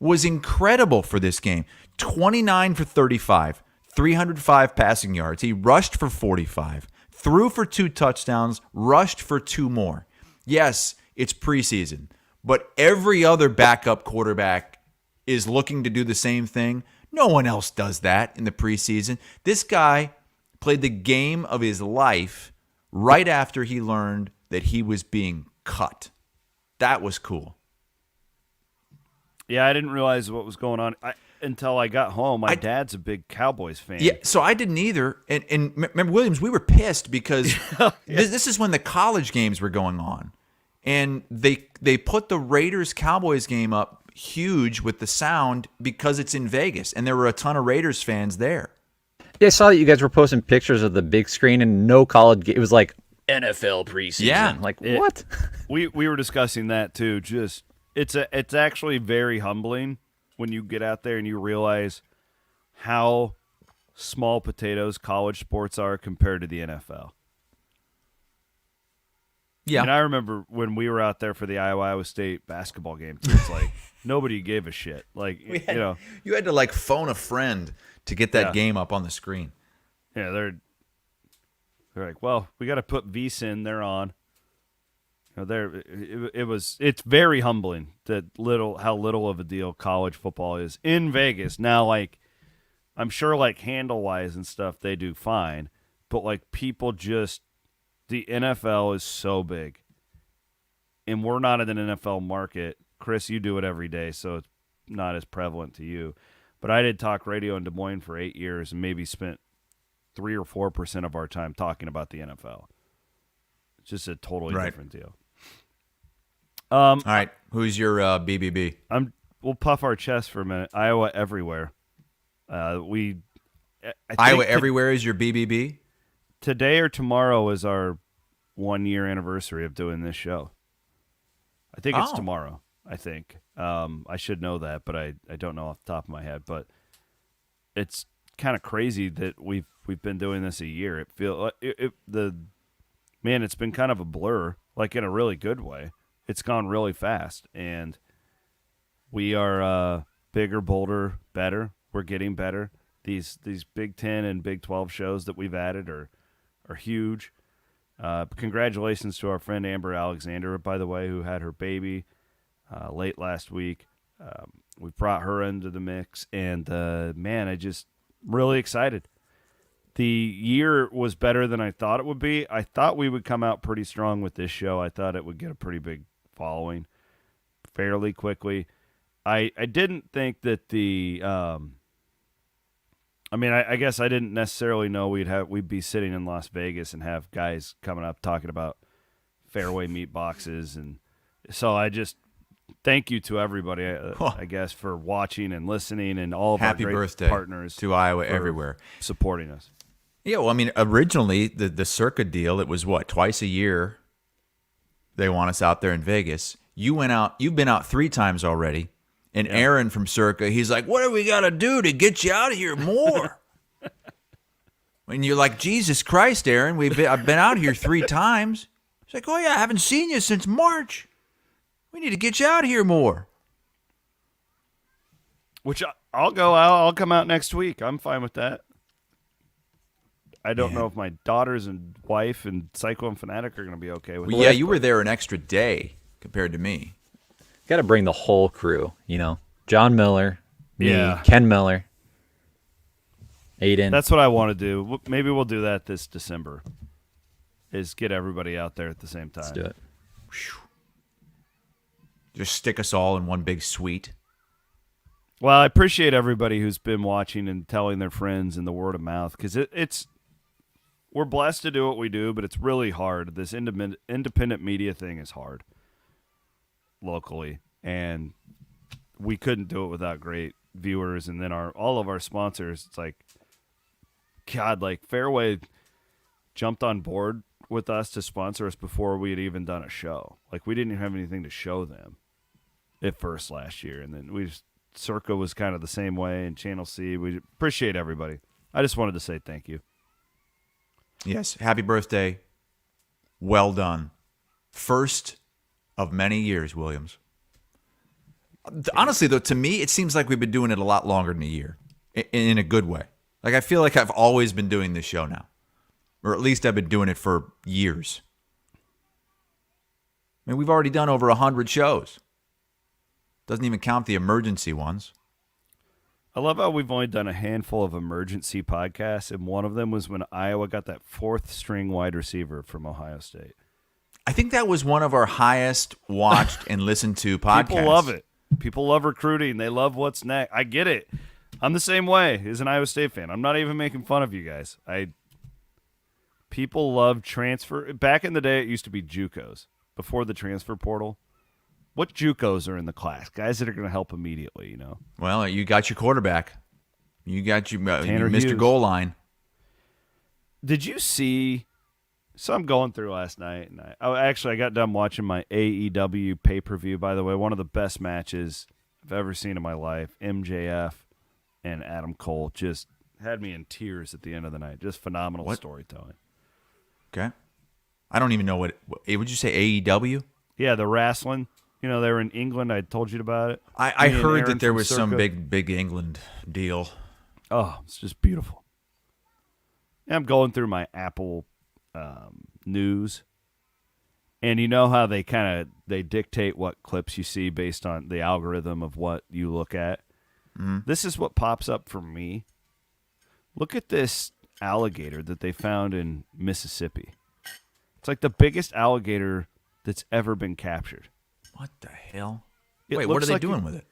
was incredible for this game. 29 for 35, 305 passing yards. He rushed for 45, threw for 2 touchdowns, rushed for 2 more. Yes, it's preseason, but every other backup quarterback is looking to do the same thing. No one else does that in the preseason. This guy played the game of his life right after he learned that he was being cut. That was cool. Yeah, I didn't realize what was going on until I got home. My dad's a big Cowboys fan. Yeah, so I didn't either. And remember, Williams, we were pissed because this is when the college games were going on. And they put the Raiders-Cowboys game up huge with the sound because it's in Vegas, and there were a ton of Raiders fans there. Yeah, I saw that you guys were posting pictures of the big screen and no college game. It was like NFL preseason. Yeah. Like, what? We were discussing that too. Just it's actually very humbling when you get out there and you realize how small potatoes college sports are compared to the NFL. Yeah. And I remember when we were out there for the Iowa State basketball game too, it's like nobody gave a shit. Like, you had to like phone a friend to get that game up on the screen. Yeah, they're like, well, we got to put VSIN. They're on. It's very humbling how little of a deal college football is in Vegas. Now, like, I'm sure like handle wise and stuff, they do fine, but like people just, the NFL is so big, and we're not in an NFL market. Chris, you do it every day, so it's not as prevalent to you. But I did talk radio in Des Moines for 8 years and maybe spent 3 or 4% of our time talking about the NFL. It's just a totally different deal. All right, who's your BBB? We'll puff our chest for a minute. Iowa everywhere. Iowa everywhere is your BBB? Today or tomorrow is our 1-year anniversary of doing this show. I think it's tomorrow. I think I should know that, but I don't know off the top of my head. But it's kind of crazy that we've been doing this a year. It feel it's been kind of a blur, like in a really good way. It's gone really fast, and We are bigger, bolder, better. We're getting better. These Big 10 and Big 12 shows that we've added are huge. Congratulations to our friend Amber Alexander, by the way, who had her baby late last week. We brought her into the mix, and man, I just really excited. The year was better than I thought it would be. I thought we would come out pretty strong with this show. I thought it would get a pretty big following fairly quickly. I didn't think that I guess I didn't necessarily know we'd be sitting in Las Vegas and have guys coming up talking about fairway meat boxes, and so I just thank you to everybody, I guess, for watching and listening, and all of Happy our great birthday partners to Iowa everywhere supporting us. Yeah, well, I mean, originally the Circa deal, it was what, twice a year they want us out there in Vegas. You've been out 3 times already. And Aaron from Circa, he's like, what do we got to do to get you out of here more? And you're like, Jesus Christ, Aaron, I've been out here 3 times. He's like, oh, yeah, I haven't seen you since March. We need to get you out of here more. Which I'll go out. I'll come out next week. I'm fine with that. I don't know if my daughters and wife and Cyclone Fanatic are going to be okay with it. Yeah, you were there an extra day compared to me. Got to bring the whole crew, John Miller, me, Yeah. Ken Miller, Aiden. That's what I want to do. Maybe we'll do that this December, is get everybody out there at the same time. Let's do it. Just stick us all in one big suite. Well, I appreciate everybody who's been watching and telling their friends and the word of mouth, because we're blessed to do what we do, but it's really hard. This independent media thing is hard locally, and we couldn't do it without great viewers, and then all of our sponsors. It's like, God, like Fairway jumped on board with us to sponsor us before we had even done a show. Like, we didn't have anything to show them at first last year, and then Circa was kind of the same way, and Channel C. We appreciate everybody. I just wanted to say thank you. Yes, happy birthday. Well done. First of many years, Williams. Honestly, though, to me, it seems like we've been doing it a lot longer than a year, in a good way. Like, I feel like I've always been doing this show now, or at least I've been doing it for years. I mean, we've already done over 100 shows. Doesn't even count the emergency ones. I love how we've only done a handful of emergency podcasts, and one of them was when Iowa got that 4th-string wide receiver from Ohio State. I think that was one of our highest watched and listened to podcasts. People love it. People love recruiting. They love what's next. I get it. I'm the same way as an Iowa State fan. I'm not even making fun of you guys. People love transfer. Back in the day, it used to be JUCOs before the transfer portal. What JUCOs are in the class? Guys that are going to help immediately, Well, you got your quarterback. You got your Tanner Mr. Hughes. Goal Line. Did you see? So I'm going through last night, and I got done watching my AEW pay-per-view. By the way, one of the best matches I've ever seen in my life. MJF and Adam Cole just had me in tears at the end of the night. Just phenomenal storytelling. Okay. I don't even know what would you say, AEW? Yeah, the wrestling. They were in England. I told you about it. I Me and heard Aaron that there from was some Circa. big England deal. Oh, it's just beautiful. And I'm going through my Apple news, and you know how they dictate what clips you see based on the algorithm of what you look at. Mm-hmm. This is what pops up for me. Look at this alligator that they found in Mississippi. It's like the biggest alligator that's ever been captured. What the hell? It Wait, what are looks they like doing with it?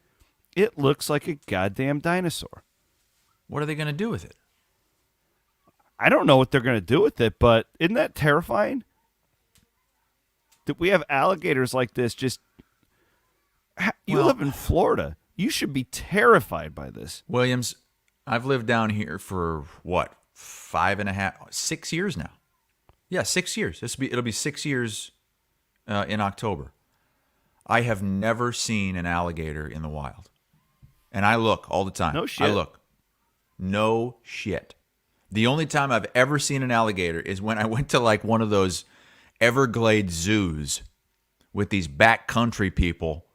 It looks like a goddamn dinosaur. What are they going to do with it? I don't know what they're going to do with it, but isn't that terrifying? That we have alligators like this you live in Florida. You should be terrified by this. Williams, I've lived down here for, 6 years now. Yeah, 6 years. It'll be 6 years in October. I have never seen an alligator in the wild. And I look all the time. No shit. I look. No shit. The only time I've ever seen an alligator is when I went to one of those Everglades zoos with these backcountry people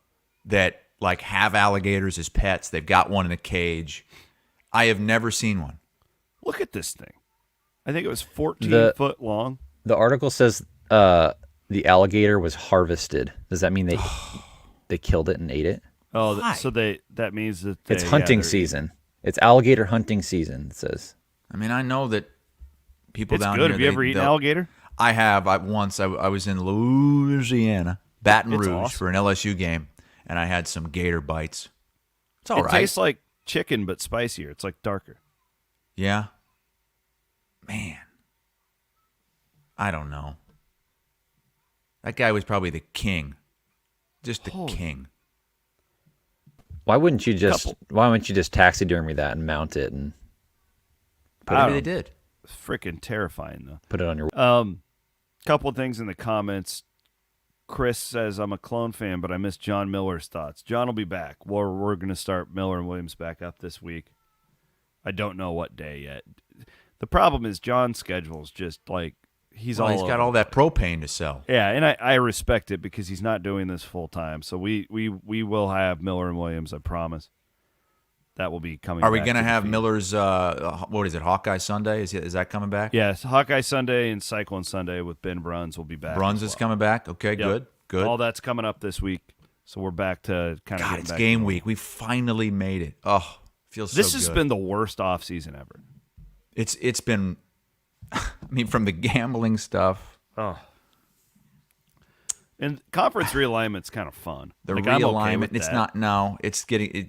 that like have alligators as pets. They've got one in a cage. I have never seen one. Look at this thing. I think it was 14 foot long. The article says the alligator was harvested. Does that mean they killed it and ate it? Oh, so that means that it's hunting season. It's alligator hunting season, it says. I mean, I know that people it's down good. here. Have you ever eaten alligator? I have. Once I was in Louisiana, Baton Rouge, awesome. for an LSU game, and I had some gator bites. It's all right. It tastes like chicken, but spicier. It's like darker. Yeah. Man. I don't know. That guy was probably the king. Just the king. Why wouldn't you just taxidermy that and mount it and maybe they did. Freaking terrifying though. Put it on your couple of things in the comments. Chris says, I'm a Clone fan, but I miss John Miller's thoughts. John will be back. We're going to start Miller and Williams back up this week. I don't know what day yet. The problem is John's schedule is just like he's got all that propane to sell. Yeah, and I respect it because he's not doing this full time. So we will have Miller and Williams, I promise. That will be coming. Are we back going to have feed. Miller's what is it, Hawkeye Sunday? Is that coming back? Yes, Hawkeye Sunday and Cyclone Sunday with Ben Bruns will be back. Bruns is coming back. Okay, Yep. good. All that's coming up this week. So we're back to kind of God, it's game week. We finally made it. Oh, feels so good. This has been the worst off season ever. It's been I mean, from the gambling stuff. Oh. And conference realignment's kind of fun. The like, realignment, I'm okay with it's that. not now. It's getting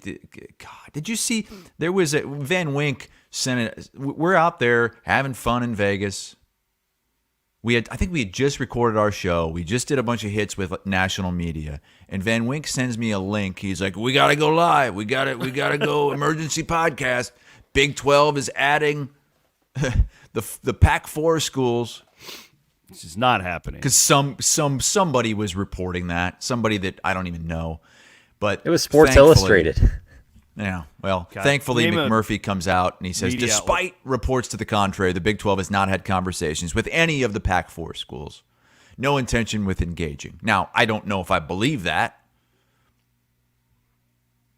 God, did you see there was a Van Wink sent it, we're out there having fun in Vegas. I think we had just recorded our show. We just did a bunch of hits with national media. And Van Wink sends me a link. He's like, "We got to go live. We got to go emergency podcast. Big 12 is adding the Pac-4 schools." This is not happening. Because somebody was reporting that. Somebody that I don't even know. But it was Sports Illustrated. Yeah. Well, God, thankfully name a McMurphy comes out and he says, media despite reports to the contrary, the Big 12 has not had conversations with any of the Pac-4 schools. No intention with engaging. Now, I don't know if I believe that.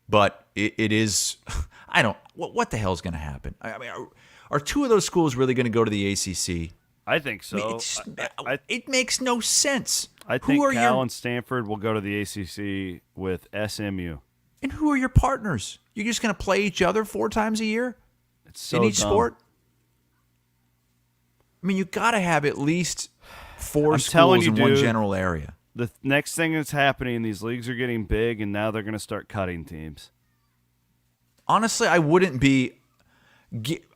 But it is. I don't. What the hell is going to happen? I mean, are two of those schools really going to go to the ACC? I think so. I mean, it makes no sense. I think Cal and Stanford will go to the ACC with SMU. And who are your partners? You're just going to play each other 4 times a year in each sport? I mean, you got to have at least 4 schools in one general area. The next thing that's happening, these leagues are getting big, and now they're going to start cutting teams. Honestly, I wouldn't be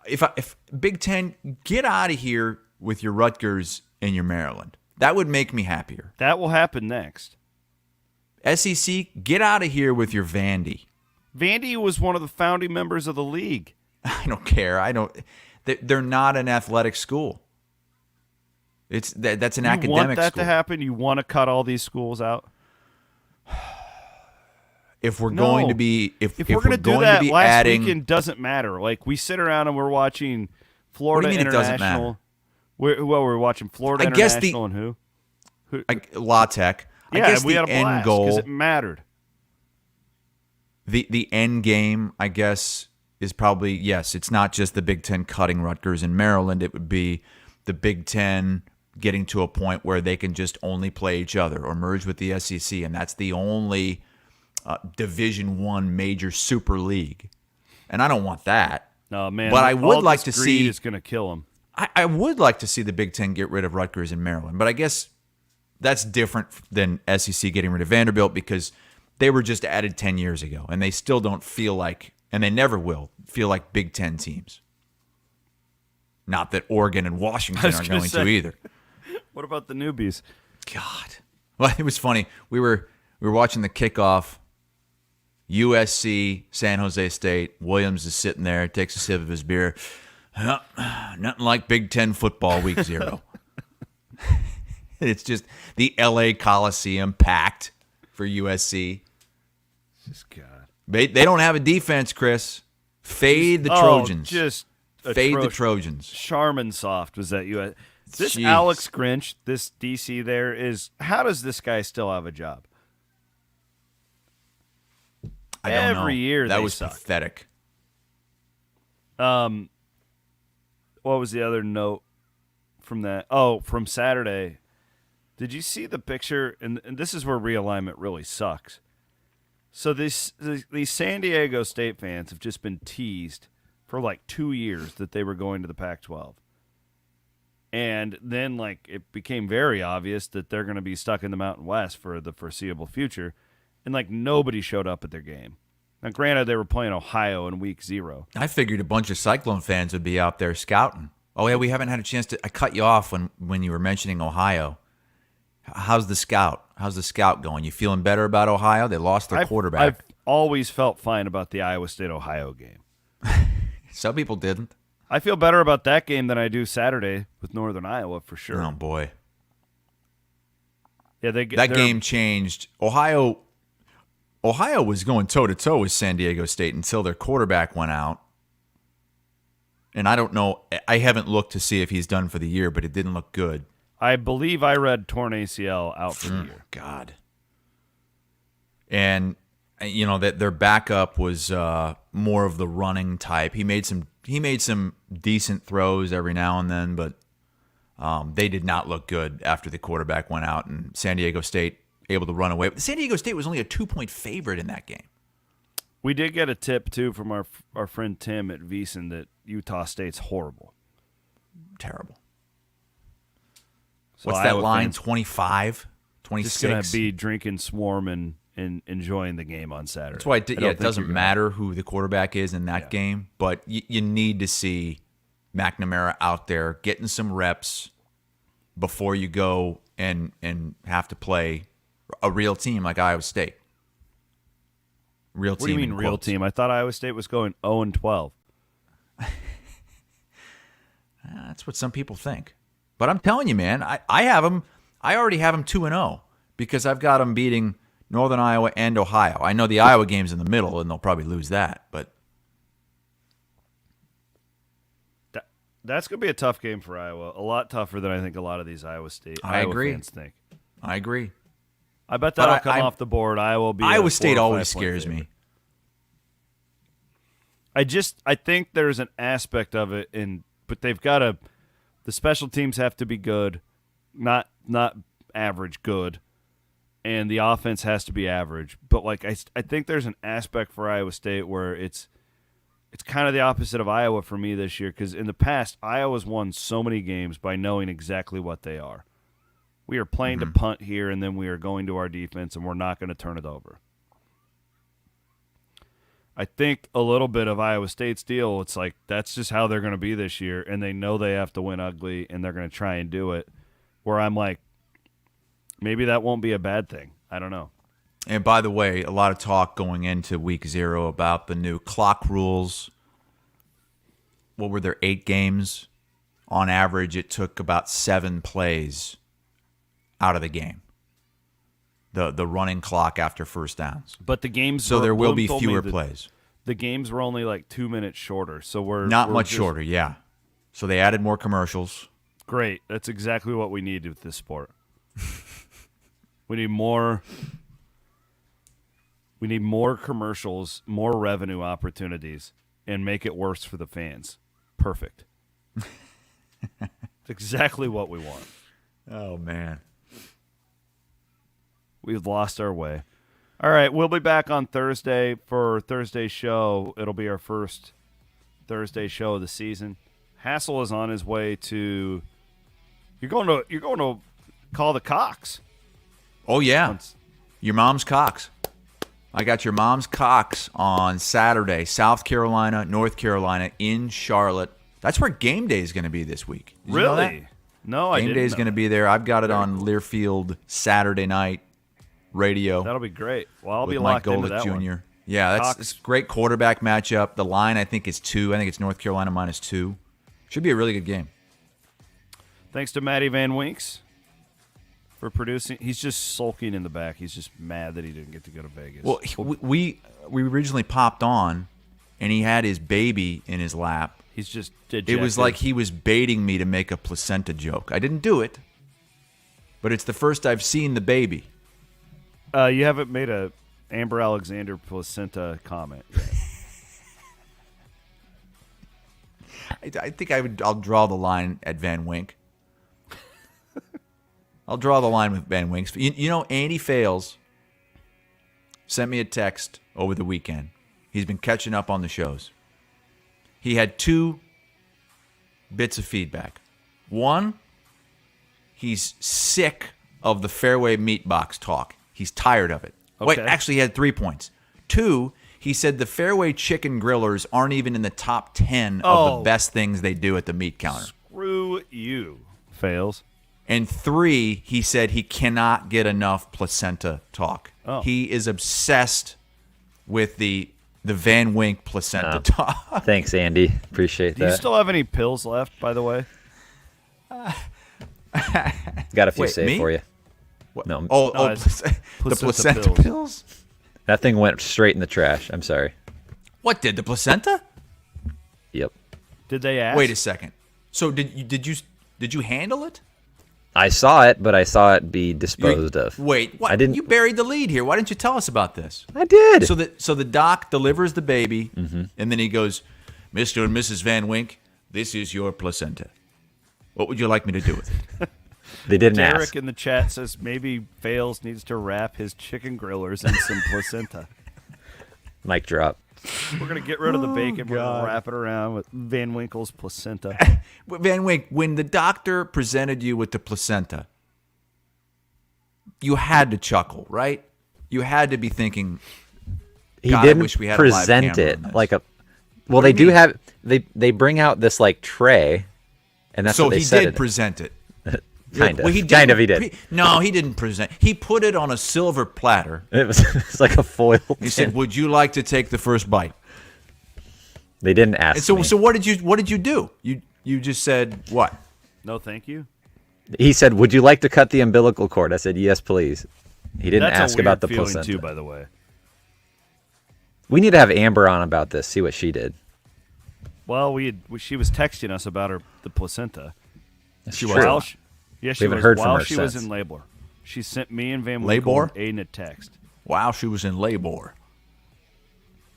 if Big Ten, get out of here with your Rutgers and your Maryland. That would make me happier. That will happen next. SEC, get out of here with your Vandy. Vandy was one of the founding members of the league. I don't care. They're not an athletic school. That's an academic school. You want that to happen? You want to cut all these schools out? If we're going to be if we're going to do that, last weekend doesn't matter. Like, we sit around and we're watching Florida International. It doesn't matter? We're watching Florida International and who? La Tech. Yeah, I guess we the had a end blast goal, because it mattered. The end game, I guess, is probably, yes, it's not just the Big Ten cutting Rutgers and Maryland. It would be the Big Ten getting to a point where they can just only play each other or merge with the SEC, and that's the only Division I major super league. And I don't want that. No, man. But I would like to see. It's going to kill them. I would like to see the Big Ten get rid of Rutgers and Maryland, but I guess that's different than SEC getting rid of Vanderbilt because they were just added 10 years ago, and they still don't feel like, and they never will, feel like Big Ten teams. Not that Oregon and Washington are going to either. What about the newbies? God. Well, it was funny. We were watching the kickoff, USC, San Jose State. Williams is sitting there, takes a sip of his beer. Nothing like Big Ten football week 0. It's just the LA Coliseum packed for USC. Just God. They don't have a defense, Chris. Fade the Trojans. Just fade the Trojans. Charmin soft was that US. This Jeez. Alex Grinch, this DC there is. How does this guy still have a job? I don't know. Every year that they was suck. pathetic. What was the other note from that? Oh, from Saturday. Did you see the picture? And this is where realignment really sucks. So these San Diego State fans have just been teased for like 2 years that they were going to the Pac-12. And then it became very obvious that they're going to be stuck in the Mountain West for the foreseeable future. And nobody showed up at their game. Now, granted, they were playing Ohio in week 0. I figured a bunch of Cyclone fans would be out there scouting. Oh, yeah, we haven't had a chance to – I cut you off when you were mentioning Ohio. How's the scout? How's the scout going? You feeling better about Ohio? They lost their quarterback. I've always felt fine about the Iowa State-Ohio game. Some people didn't. I feel better about that game than I do Saturday with Northern Iowa for sure. Oh, boy. Yeah, that game changed. Ohio was going toe-to-toe with San Diego State until their quarterback went out. And I don't know. I haven't looked to see if he's done for the year, but it didn't look good. I believe I read torn ACL out for the year. God. And that their backup was more of the running type. He made some decent throws every now and then, but they did not look good after the quarterback went out and San Diego State able to run away. But San Diego State was only a 2-point favorite in that game. We did get a tip too from our friend Tim at VEASAN that Utah State's horrible. Terrible. So what's that Iowa line? fans 25, 26? Just going to be drinking swarm and enjoying the game on Saturday. That's why it doesn't matter who the quarterback is in that game, but you need to see McNamara out there getting some reps before you go and have to play a real team like Iowa State. Real team. What do you mean real team? I thought Iowa State was going 0-12. That's what some people think. But I'm telling you, man, I have them. I already have them 2-0 because I've got them beating Northern Iowa and Ohio. I know the Iowa game's in the middle, and they'll probably lose that. But that's going to be a tough game for Iowa. A lot tougher than I think a lot of these Iowa fans think. I agree. I bet that'll come off the board. Iowa will be Iowa State always scares me. I think there's an aspect of it, but they've got to. The special teams have to be good, not average good, and the offense has to be average. But I think there's an aspect for Iowa State where it's kind of the opposite of Iowa for me this year because in the past Iowa's won so many games by knowing exactly what they are. We are playing to punt here, and then we are going to our defense, and we're not going to turn it over. I think a little bit of Iowa State's deal, it's that's just how they're going to be this year, and they know they have to win ugly, and they're going to try and do it, where I'm maybe that won't be a bad thing. I don't know. And by the way, a lot of talk going into week 0 about the new clock rules. What were there, 8 games? On average, it took about 7 plays out of the game. The running clock after first downs. But the games so there will be fewer plays. The games were only 2 minutes shorter, so we're not much shorter, yeah. So they added more commercials. Great. That's exactly what we need with this sport. We need more commercials, more revenue opportunities, and make it worse for the fans. Perfect. It's exactly what we want. Oh, man. We've lost our way. All right, we'll be back on Thursday for Thursday's show. It'll be our first Thursday show of the season. Hassel is on his way to. You're going to call the Cox. Oh yeah, your mom's Cox. I got your mom's Cox on Saturday. South Carolina, North Carolina, in Charlotte. That's where game day is going to be this week. Did really? You know that? No, I didn't. Game day is going to be there. I've got it on Learfield Saturday night radio. That'll be great. Well, I'll with be Mike locked into Golick that Jr. one. Yeah, that's a great quarterback matchup. The line, I think, is 2. I think it's North Carolina -2. Should be a really good game. Thanks to Matty Van Winks for producing. He's just sulking in the back. He's just mad that he didn't get to go to Vegas. Well, we originally popped on, and he had his baby in his lap. He's just dejected. It was like he was baiting me to make a placenta joke. I didn't do it, but it's the first I've seen the baby. You haven't made a Amber Alexander placenta comment. I think I'll draw the line at Van Wink. I'll draw the line with Van Winks. You know, Andy Fales sent me a text over the weekend. He's been catching up on the shows. He had 2 bits of feedback. One, he's sick of the Fairway Meat Box talk. He's tired of it. Okay. Wait, actually, he had 3 points. 2, he said the Fairway Chicken Grillers aren't even in the top 10 of the best things they do at the meat counter. Screw you, Fails. And 3, he said he cannot get enough placenta talk. Oh. He is obsessed with the Van Wink placenta talk. Thanks, Andy. Appreciate Do that. you still have any pills left, by the way? Got a few Wait, saved me? for you. What? No, the placenta pills? that thing went straight in the trash. I'm sorry. What did the placenta? Yep. Did they ask? Wait a second. So did you handle it? I saw it, but I saw it be disposed of. Wait, what? I didn't. You buried the lead here. Why didn't you tell us about this? I did. So the doc delivers the baby, and then he goes, "Mr. and Mrs. Van Wink, this is your placenta. What would you like me to do with it?" They didn't Derek ask. in the chat says maybe Fails needs to wrap his chicken grillers in some placenta. Mic drop. We're going to get rid of the bacon. We're going to wrap it around with Van Winkle's placenta. Van Wink, when the doctor presented you with the placenta, you had to chuckle, right? You had to be thinking, He God, I didn't wish we had a live present camera it on this. like a. Well, do they you do mean? have. They bring out this like tray, and that's so what they he said. did present it. Kind of. Well, he Kind of. He didn't did. No, he didn't present. He put it on a silver platter. It was it's like a foil. He said, "Would you like to take the first bite?" They didn't ask And so, me. so what did you do? You just said what? No, thank you. He said, "Would you like to cut the umbilical cord?" I said, "Yes, please." He didn't That's ask a weird about the feeling placenta. too, by the way. We need to have Amber on about this. See what she did. Well, she was texting us about the placenta. She While was. she, yeah, We she haven't was. heard from while her she was since. in labor. She sent me and Van Labor? Winkle and Aiden a text. Wow, she was in labor.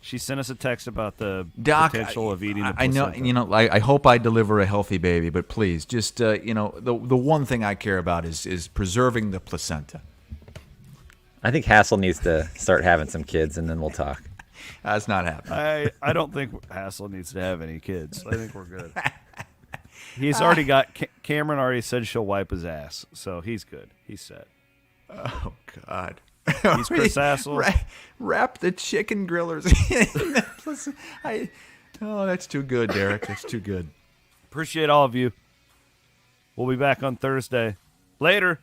She sent us a text about the Doc, potential of eating the I placenta. know, I hope I deliver a healthy baby, but please, just the one thing I care about is preserving the placenta. I think Hassel needs to start having some kids, and then we'll talk. That's not happening. I don't think Hassel needs to have any kids. I think we're good. He's already got Cameron already said she'll wipe his ass, so he's good. He's set. Oh God. He's Chris Hassel. Wrap the chicken grillers in the placenta. Oh, that's too good, Derek. That's too good. Appreciate all of you. We'll be back on Thursday. Later.